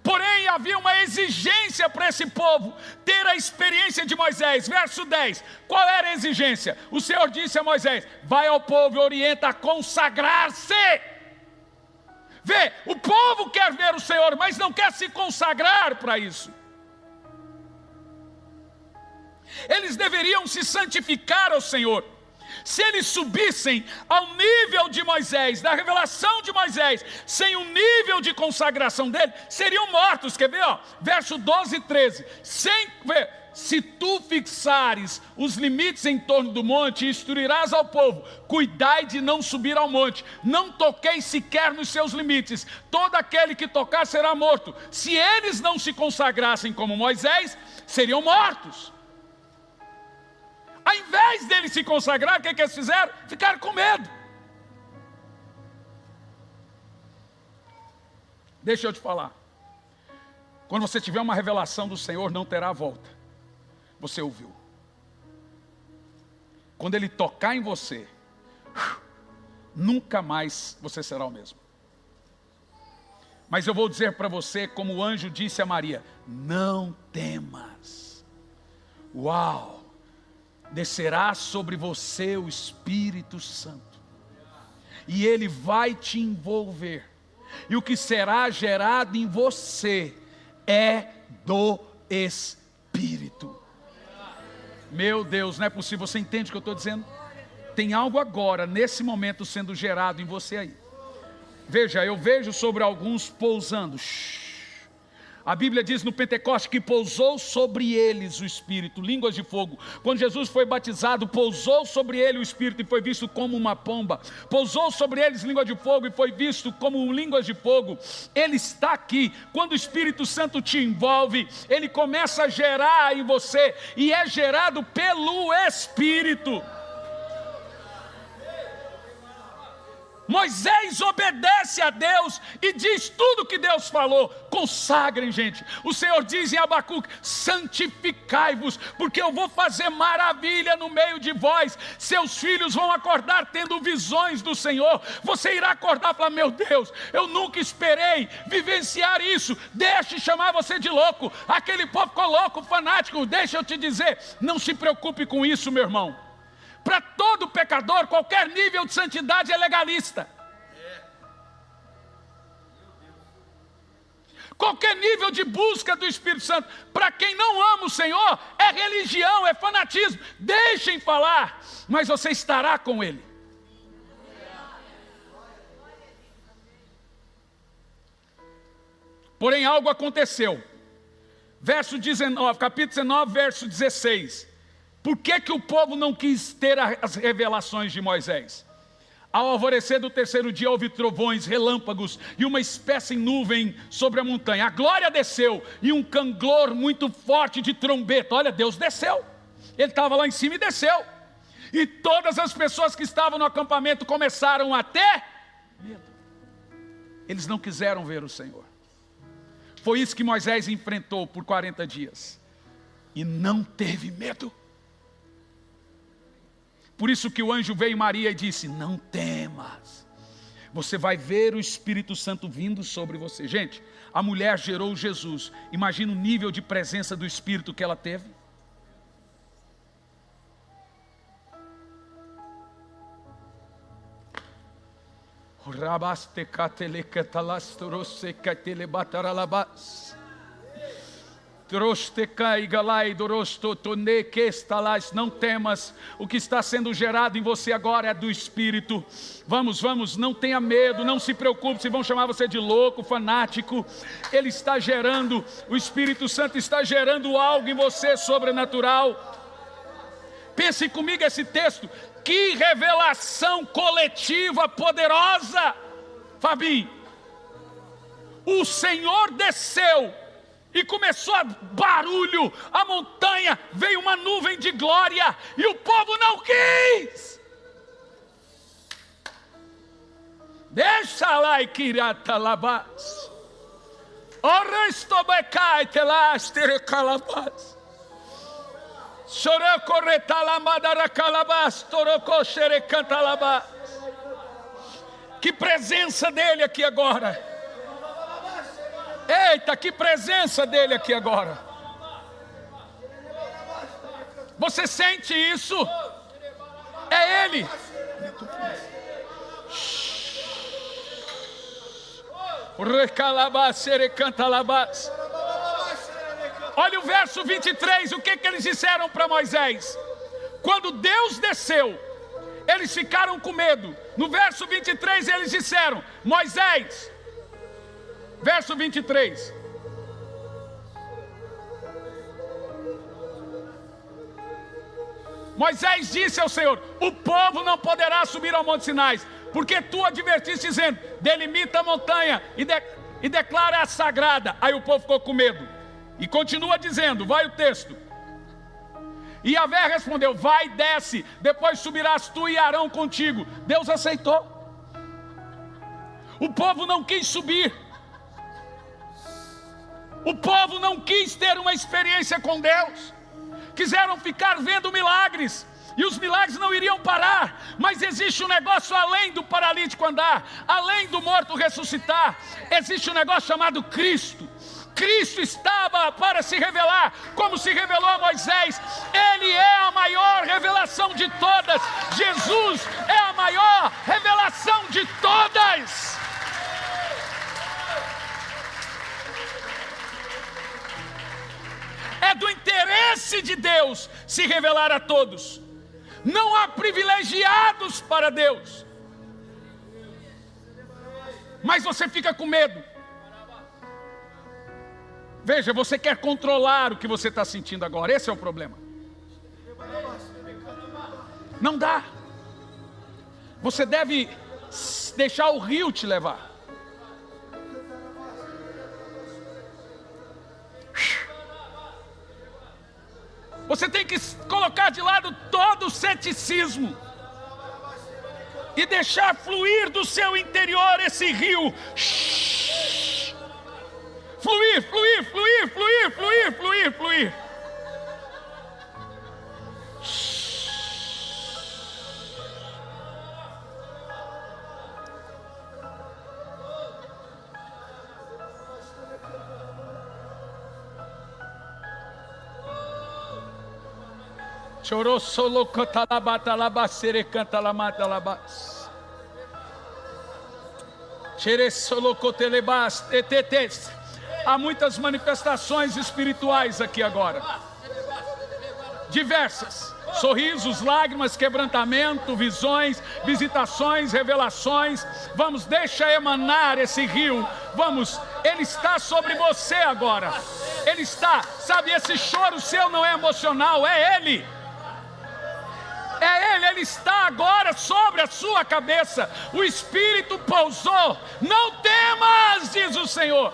Porém, havia uma exigência para esse povo ter a experiência de Moisés. Verso 10, qual era a exigência? O Senhor disse a Moisés, vai ao povo e orienta a consagrar-se. Vê, o povo quer ver o Senhor, mas não quer se consagrar para isso. Eles deveriam se santificar ao Senhor. Se eles subissem ao nível de Moisés, da revelação de Moisés, sem o nível de consagração dele, seriam mortos. Quer ver? Ó? Verso 12 e 13. Se tu fixares os limites em torno do monte e instruirás ao povo, cuidai de não subir ao monte, não toqueis sequer nos seus limites, todo aquele que tocar será morto. Se eles não se consagrassem como Moisés, seriam mortos. Ao invés deles se consagrar, o que eles fizeram? Ficaram com medo. Deixa eu te falar. Quando você tiver uma revelação do Senhor, não terá volta. Você ouviu. Quando Ele tocar em você, nunca mais você será o mesmo. Mas eu vou dizer para você, como o anjo disse a Maria, não temas. Uau! descerá sobre você o Espírito Santo. E ele vai te envolver. E o que será gerado em você é do Espírito. Meu Deus, não é possível. Você entende o que eu estou dizendo? Tem algo agora, nesse momento, sendo gerado em você aí. Veja, eu vejo sobre alguns pousando. A Bíblia diz no Pentecoste que pousou sobre eles o Espírito, línguas de fogo. Quando Jesus foi batizado, pousou sobre ele o Espírito e foi visto como uma pomba. Pousou sobre eles línguas de fogo e foi visto como línguas de fogo. Ele está aqui. Quando o Espírito Santo te envolve, ele começa a gerar em você e é gerado pelo Espírito. Moisés obedece a Deus e diz tudo o que Deus falou. Consagrem, gente. O Senhor diz em Abacuque: santificai-vos, porque eu vou fazer maravilha no meio de vós. Seus filhos vão acordar tendo visões do Senhor. Você irá acordar e falar: meu Deus, eu nunca esperei vivenciar isso. Deixe chamar você de louco. Aquele povo ficou louco, fanático. Deixa eu te dizer, não se preocupe com isso, meu irmão. Para todo pecador, qualquer nível de santidade é legalista. Qualquer nível de busca do Espírito Santo, para quem não ama o Senhor, é religião, é fanatismo. Deixem falar, mas você estará com Ele. Porém, algo aconteceu. Verso 19, capítulo 19, verso 16. Por que o povo não quis ter as revelações de Moisés? Ao alvorecer do terceiro dia houve trovões, relâmpagos e uma espécie de nuvem sobre a montanha. A glória desceu e um canglor muito forte de trombeta. Olha, Deus desceu. Ele estava lá em cima e desceu. E todas as pessoas que estavam no acampamento começaram a ter medo. Eles não quiseram ver o Senhor. Foi isso que Moisés enfrentou por 40 dias. E não teve medo. Por isso que o anjo veio em Maria e disse: não temas, você vai ver o Espírito Santo vindo sobre você. Gente, a mulher gerou Jesus. Imagina o nível de presença do Espírito que ela teve. Não temas, o que está sendo gerado em você agora é do Espírito. Vamos, não tenha medo, não se preocupe se vão chamar você de louco, fanático. Ele está gerando, o Espírito Santo está gerando algo em você sobrenatural. Pense comigo esse texto, que revelação coletiva poderosa. Fabinho, o Senhor desceu e começou a barulho, a montanha, veio uma nuvem de glória, e o povo não quis. Deixa lá e kiratalabas. Orestobecai telastere calabas. Chorocorretalamadara calabas, torocochere cantalabas. Que presença dele aqui agora. Eita, que presença dele aqui agora. Você sente isso? É ele. Olha o verso 23, o que eles disseram para Moisés? Quando Deus desceu, eles ficaram com medo. No verso 23 eles disseram: Moisés, verso 23. Moisés disse ao Senhor: o povo não poderá subir ao Monte Sinai, porque tu advertiste dizendo: delimita a montanha e declara a sagrada. Aí o povo ficou com medo. E continua dizendo, vai o texto. E Yahvé respondeu: vai, desce, depois subirás tu e Arão contigo. Deus aceitou. O povo não quis subir. O povo não quis ter uma experiência com Deus. Quiseram ficar vendo milagres. E os milagres não iriam parar. Mas existe um negócio além do paralítico andar, além do morto ressuscitar. Existe um negócio chamado Cristo. Cristo estava para se revelar, como se revelou a Moisés. Ele é a maior revelação de todas. Jesus é a maior revelação de todas. É do interesse de Deus se revelar a todos. Não há privilegiados para Deus. Mas você fica com medo. Veja, você quer controlar o que você está sentindo agora. Esse é o problema. Não dá. Você deve deixar o rio te levar. Você tem que colocar de lado todo o ceticismo e deixar fluir do seu interior esse rio. Fluir, fluir, fluir, fluir, fluir, fluir, fluir. Chorou solo cantalabata labacere cantalamata labas. Chere solo cotelebas tetetes. Há muitas manifestações espirituais aqui agora. Diversas. Sorrisos, lágrimas, quebrantamento, visões, visitações, revelações. Vamos, deixa emanar esse rio. Vamos, ele está sobre você agora. Ele está, sabe, esse choro seu não é emocional, é ele. É ele está agora sobre a sua cabeça. O Espírito pousou. Não temas, diz o Senhor.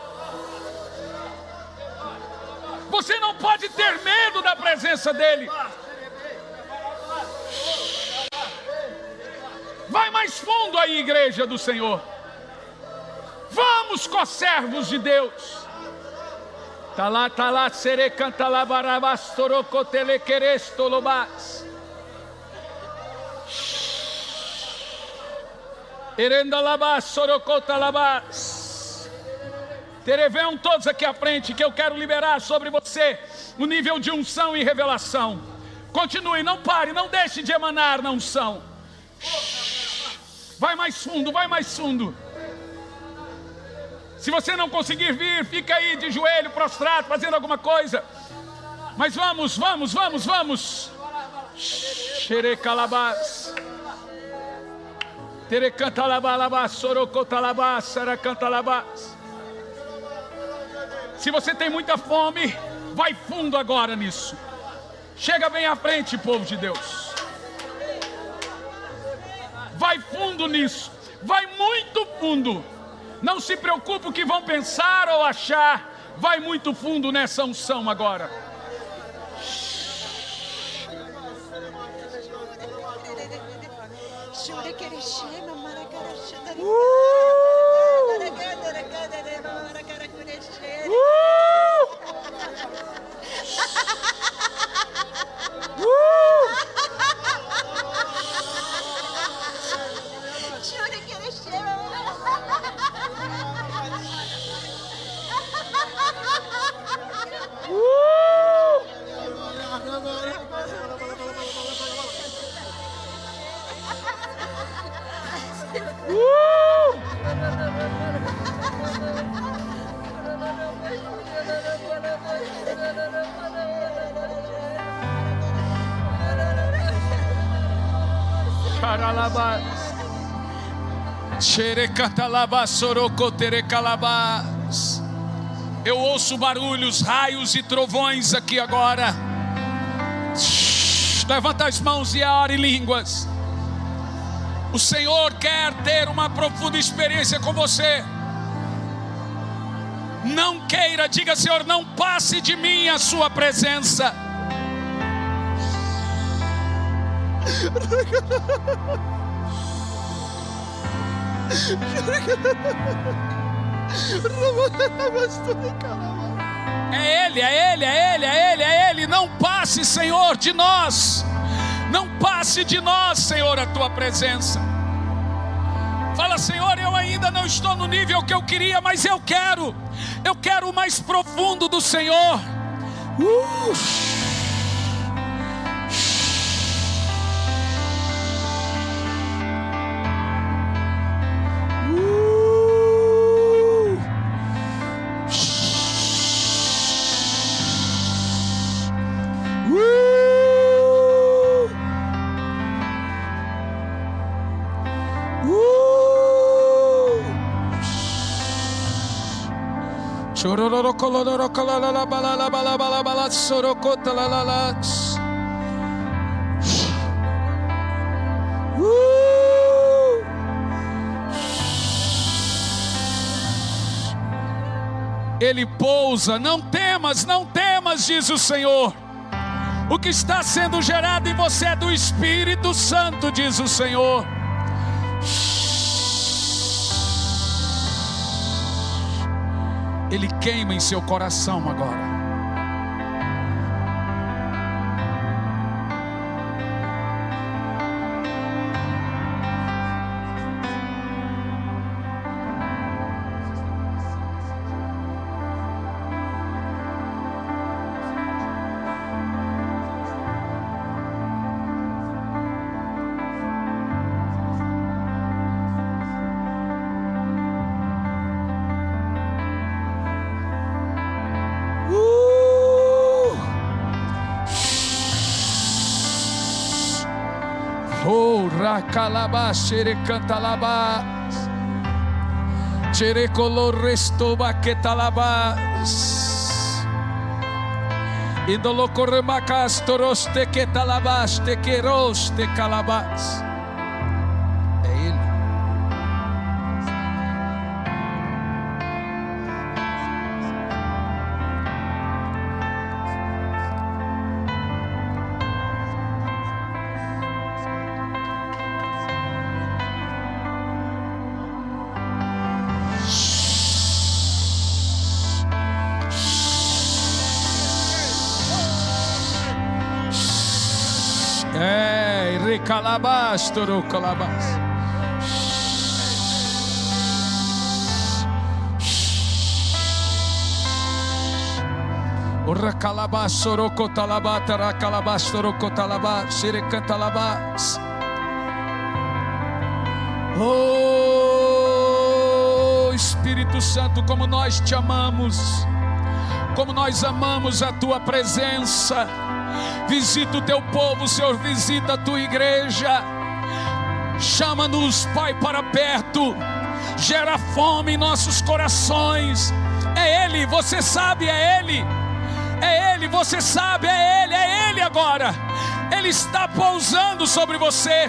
Você não pode ter medo da presença dele. Vai mais fundo aí, igreja do Senhor. Vamos, co-servos de Deus. Talá, sere canta lá barabas torocotele querestolobas. Venham todos aqui à frente, que eu quero liberar sobre você o nível de unção e revelação. Continue, não pare, não deixe de emanar na unção. Vai mais fundo, vai mais fundo. Se você não conseguir vir, fica aí de joelho, prostrado, fazendo alguma coisa. Mas vamos, vamos, vamos, vamos. Xerecalabás. Se você tem muita fome, vai fundo agora nisso. Chega bem à frente, povo de Deus. Vai fundo nisso. Vai muito fundo. Não se preocupe o que vão pensar ou achar. Vai muito fundo nessa unção agora. Eu ouço barulhos, raios e trovões aqui agora. Levanta as mãos e ore em línguas. O Senhor quer ter uma profunda experiência com você. Não queira, diga: Senhor, não passe de mim a sua presença. É Ele, é Ele, é Ele, é Ele, é Ele. Não passe, Senhor, de nós. Não passe de nós, Senhor, a Tua presença. Fala: Senhor, eu ainda não estou no nível que eu queria, mas eu quero o mais profundo do Senhor. Chorororo kolororo kolala bala bala bala bala sorokota la la la. Ele pousa. Não temas, não temas, diz o Senhor. O que está sendo gerado em você é do Espírito Santo, diz o Senhor. Ele queima em seu coração agora. Calabás, xere cantalabás, xere color resto baquetalabás, ídolo corremacas toros te quetalabás, te queros te calabás. É Ele. Calabás, toro calabás. Ora calabás, soroco talabá, tara calabás, toroco talabá, xere cantalabás. Oh Espírito Santo, como nós te amamos, como nós amamos a tua presença. Visita o teu povo, Senhor, visita a tua igreja. Chama-nos, Pai, para perto. Gera fome em nossos corações. É Ele, você sabe, é Ele. É Ele, você sabe, é Ele agora. Ele está pousando sobre você.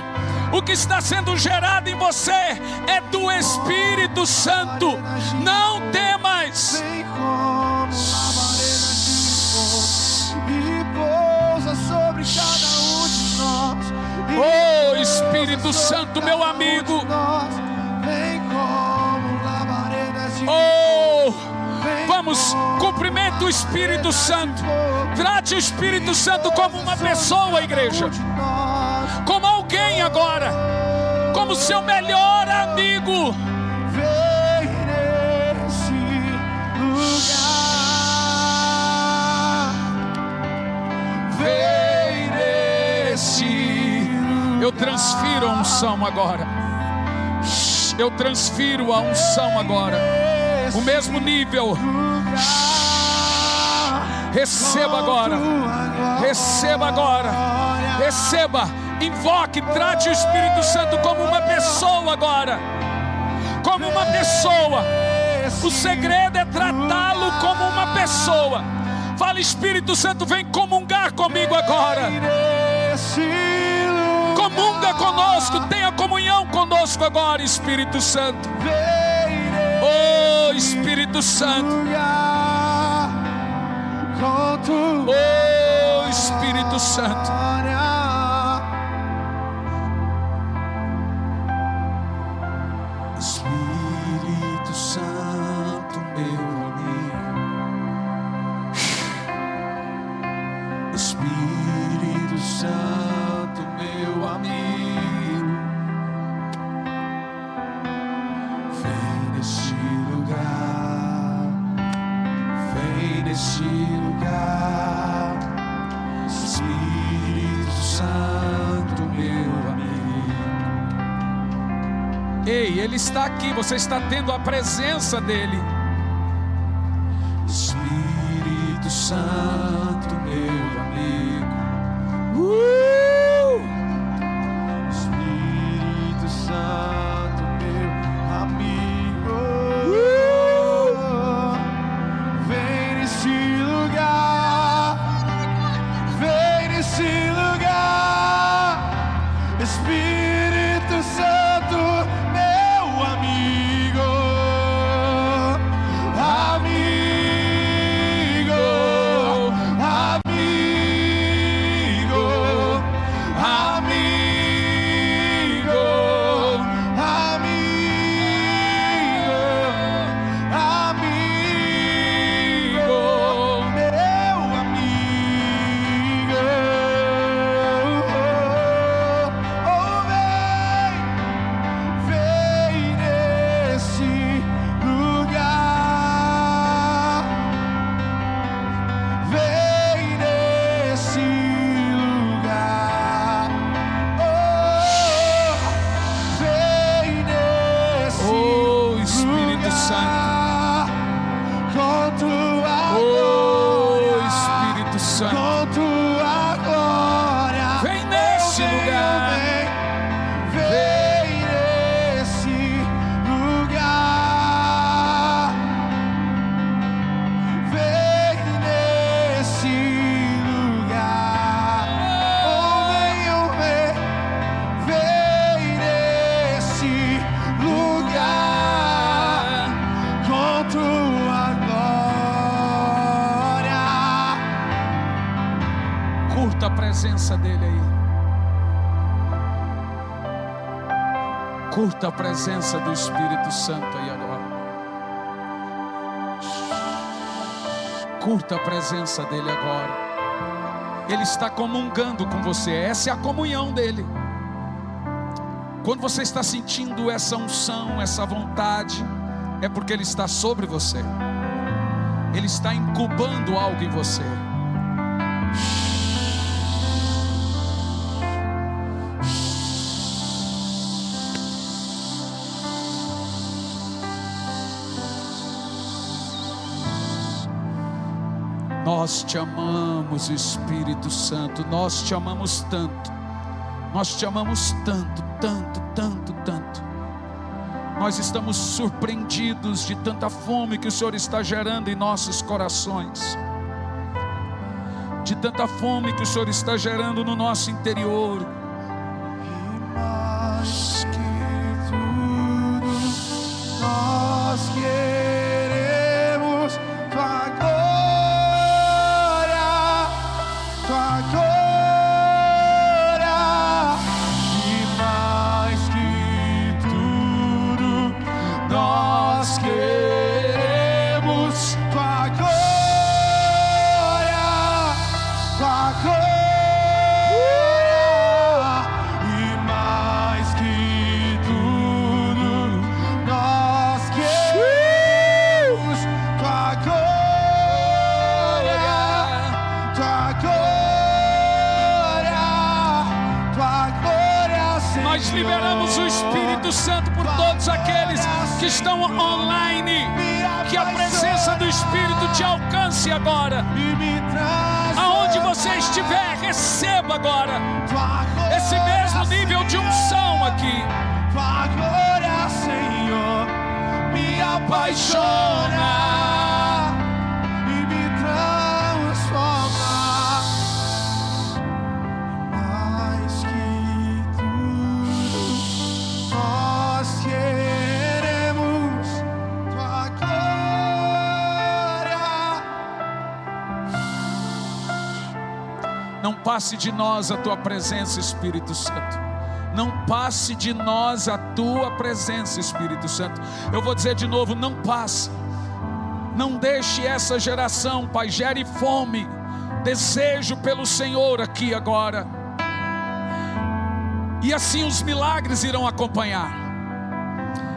O que está sendo gerado em você é do Espírito Santo. Não temas. Sobre cada um de nós. Oh Espírito Santo, meu amigo. Oh, vamos, cumprimenta o Espírito Santo. Trate o Espírito Santo como uma pessoa, igreja. Como alguém agora. Como seu melhor amigo. Vem nesse lugar. Eu transfiro a unção agora. Eu transfiro a unção agora. O mesmo nível. Receba agora. Receba agora. Receba. Invoque, trate o Espírito Santo como uma pessoa agora. Como uma pessoa. O segredo é tratá-lo como uma pessoa. Fala, Espírito Santo, vem comungar comigo agora. Comunga conosco, tenha comunhão conosco agora, Espírito Santo. Oh Espírito Santo. Oh Espírito Santo. Espírito Santo, meu amigo. Espírito Santo, meu amigo. Ei, Ele está aqui, você está tendo a presença dEle. Espírito Santo, meu amigo. Espírito Santo, meu amigo. Vem nesse lugar. Vem nesse lugar. Espírito Santo, meu amigo. Amigo. Amigo. Amigo. Amigo. Amigo. Meu amigo. Oh, vem nesse lugar. Vem nesse lugar. Oh, vem nesse Oh, Espírito lugar. Santo. Com tua Oh, glória. Espírito Santo. Com tua glória. Vem nesse lugar. Vem nesse lugar. Vem nesse lugar. Oh, vem nesse lugar. Com tua glória. Curta a presença dEle aí. Curta a presença do Espírito Santo aí agora. Curta a presença dEle agora. Ele está comungando com você. Essa é a comunhão dEle. Quando você está sentindo essa unção, essa vontade, é porque Ele está sobre você. Ele está incubando algo em você. Nós te amamos, Espírito Santo. Nós te amamos tanto. Nós te amamos tanto, tanto, tanto, tanto. Nós estamos surpreendidos de tanta fome que o Senhor está gerando em nossos corações. De tanta fome que o Senhor está gerando no nosso interior. E mais que tudo, nós queremos tua glória, tua glória. E mais que tudo, nós queremos tua glória, tua glória. E mais que tudo, nós queremos tua glória, tua glória, tua glória, Senhor. Nós liberamos o Espírito Santo por todos aqueles que estão online. Que a presença do Espírito te alcance agora. E me transforma. Aonde você estiver, receba agora Tua glória, esse mesmo nível de unção aqui. tua glória, Senhor, me apaixona e me transforma. Mais que tudo, nós queremos tua glória. Não passe de nós a tua presença, Espírito Santo. Não passe de nós a tua presença, Espírito Santo. Eu vou dizer de novo, não passe. Não deixe essa geração, Pai, gere fome, desejo pelo Senhor aqui agora. E assim os milagres irão acompanhar.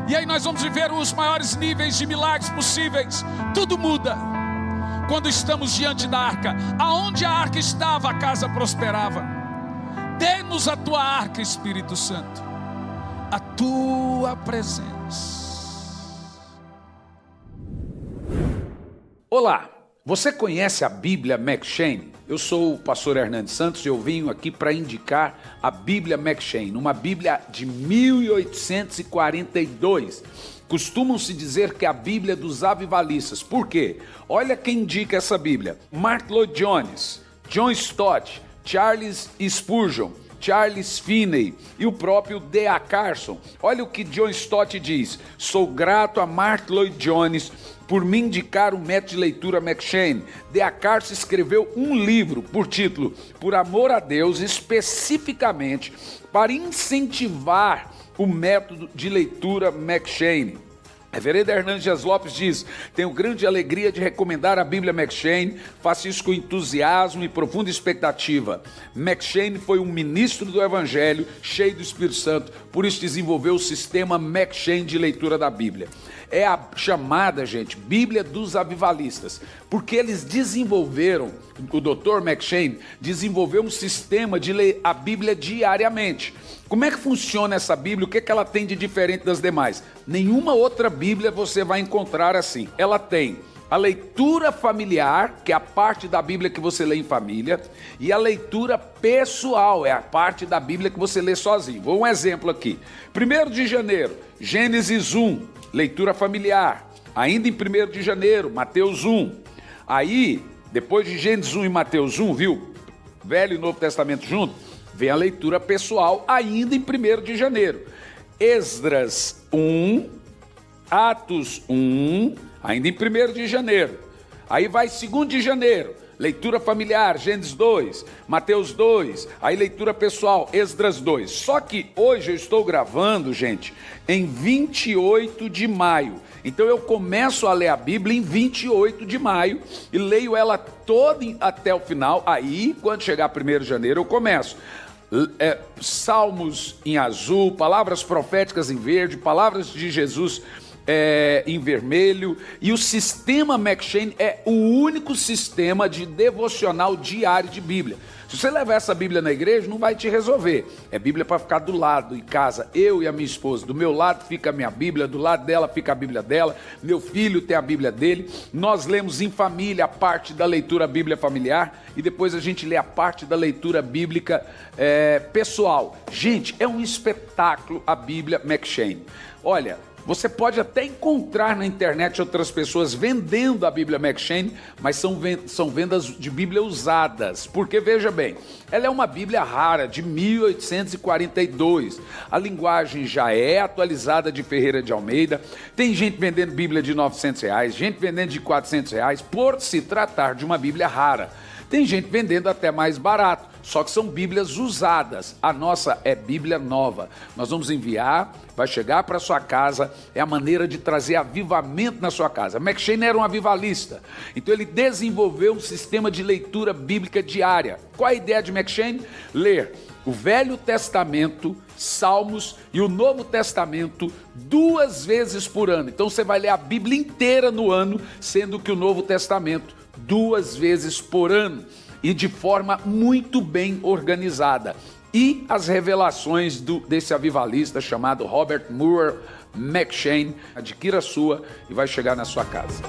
E aí nós vamos viver os maiores níveis de milagres possíveis. Tudo muda quando estamos diante da arca. Aonde a arca estava, a casa prosperava. Dê-nos a tua arca, Espírito Santo. a tua presença. Olá, você conhece a Bíblia M'Cheyne? Eu sou o pastor Hernandes Santos e eu venho aqui para indicar a Bíblia M'Cheyne, uma Bíblia de 1842. Costumam-se dizer que é a Bíblia dos avivalistas. Por quê? Olha quem indica essa Bíblia: Martyn Lloyd-Jones, John Stott, Charles Spurgeon, Charles Finney e o próprio D.A. Carson. Olha o que John Stott diz: sou grato a Martyn Lloyd-Jones por me indicar o método de leitura M'Cheyne. D.A. Carson escreveu um livro por título Por Amor a Deus, especificamente para incentivar o método de leitura M'Cheyne. Reverendo Hernandes Dias Lopes diz: tenho grande alegria de recomendar a Bíblia M'Cheyne, faço isso com entusiasmo e profunda expectativa. M'Cheyne foi um ministro do Evangelho, cheio do Espírito Santo, por isso desenvolveu o sistema M'Cheyne de leitura da Bíblia. É a chamada, gente, Bíblia dos avivalistas, porque eles desenvolveram, o Dr. M'Cheyne desenvolveu um sistema de ler a Bíblia diariamente. Como é que funciona essa Bíblia? O que ela tem de diferente das demais? Nenhuma outra Bíblia você vai encontrar assim. Ela tem a leitura familiar, que é a parte da Bíblia que você lê em família, e a leitura pessoal, é a parte da Bíblia que você lê sozinho. Vou um exemplo aqui. 1º de janeiro, Gênesis 1, leitura familiar. Ainda em 1º de janeiro, Mateus 1. Aí, depois de Gênesis 1 e Mateus 1, viu? Velho e Novo Testamento junto, vem a leitura pessoal, ainda em 1º de janeiro. Esdras 1, Atos 1, ainda em 1º de janeiro. Aí vai 2º de janeiro, leitura familiar, Gênesis 2, Mateus 2, aí leitura pessoal, Esdras 2. Só que hoje eu estou gravando, gente, em 28 de maio. Então eu começo a ler a Bíblia em 28 de maio e leio ela toda até o final. Aí, quando chegar 1º de janeiro, eu começo. Salmos em azul, palavras proféticas em verde, palavras de Jesus em vermelho. E o sistema M'Cheyne é o único sistema de devocional diário de Bíblia. Se você levar essa Bíblia na igreja, não vai te resolver. É Bíblia para ficar do lado, em casa. Eu e a minha esposa, do meu lado fica a minha Bíblia, do lado dela fica a Bíblia dela, meu filho tem a Bíblia dele. Nós lemos em família a parte da leitura Bíblia familiar e depois a gente lê a parte da leitura bíblica pessoal. Gente, é um espetáculo a Bíblia M'Cheyne. Olha, você pode até encontrar na internet outras pessoas vendendo a Bíblia M'Cheyne, mas são vendas de Bíblia usadas. Porque, veja bem, ela é uma Bíblia rara, de 1842. A linguagem já é atualizada de Ferreira de Almeida. Tem gente vendendo Bíblia de R$900, gente vendendo de R$400, por se tratar de uma Bíblia rara. Tem gente vendendo até mais barato, só que são Bíblias usadas. A nossa é Bíblia nova. Nós vamos enviar, vai chegar para sua casa, é a maneira de trazer avivamento na sua casa. M'Cheyne era um avivalista, então ele desenvolveu um sistema de leitura bíblica diária. Qual a ideia de M'Cheyne? Ler o Velho Testamento, Salmos e o Novo Testamento 2 vezes por ano. Então você vai ler a Bíblia inteira no ano, sendo que o Novo Testamento 2 vezes por ano e de forma muito bem organizada. E as revelações desse avivalista chamado Robert Murray M'Cheyne. Adquira a sua e vai chegar na sua casa.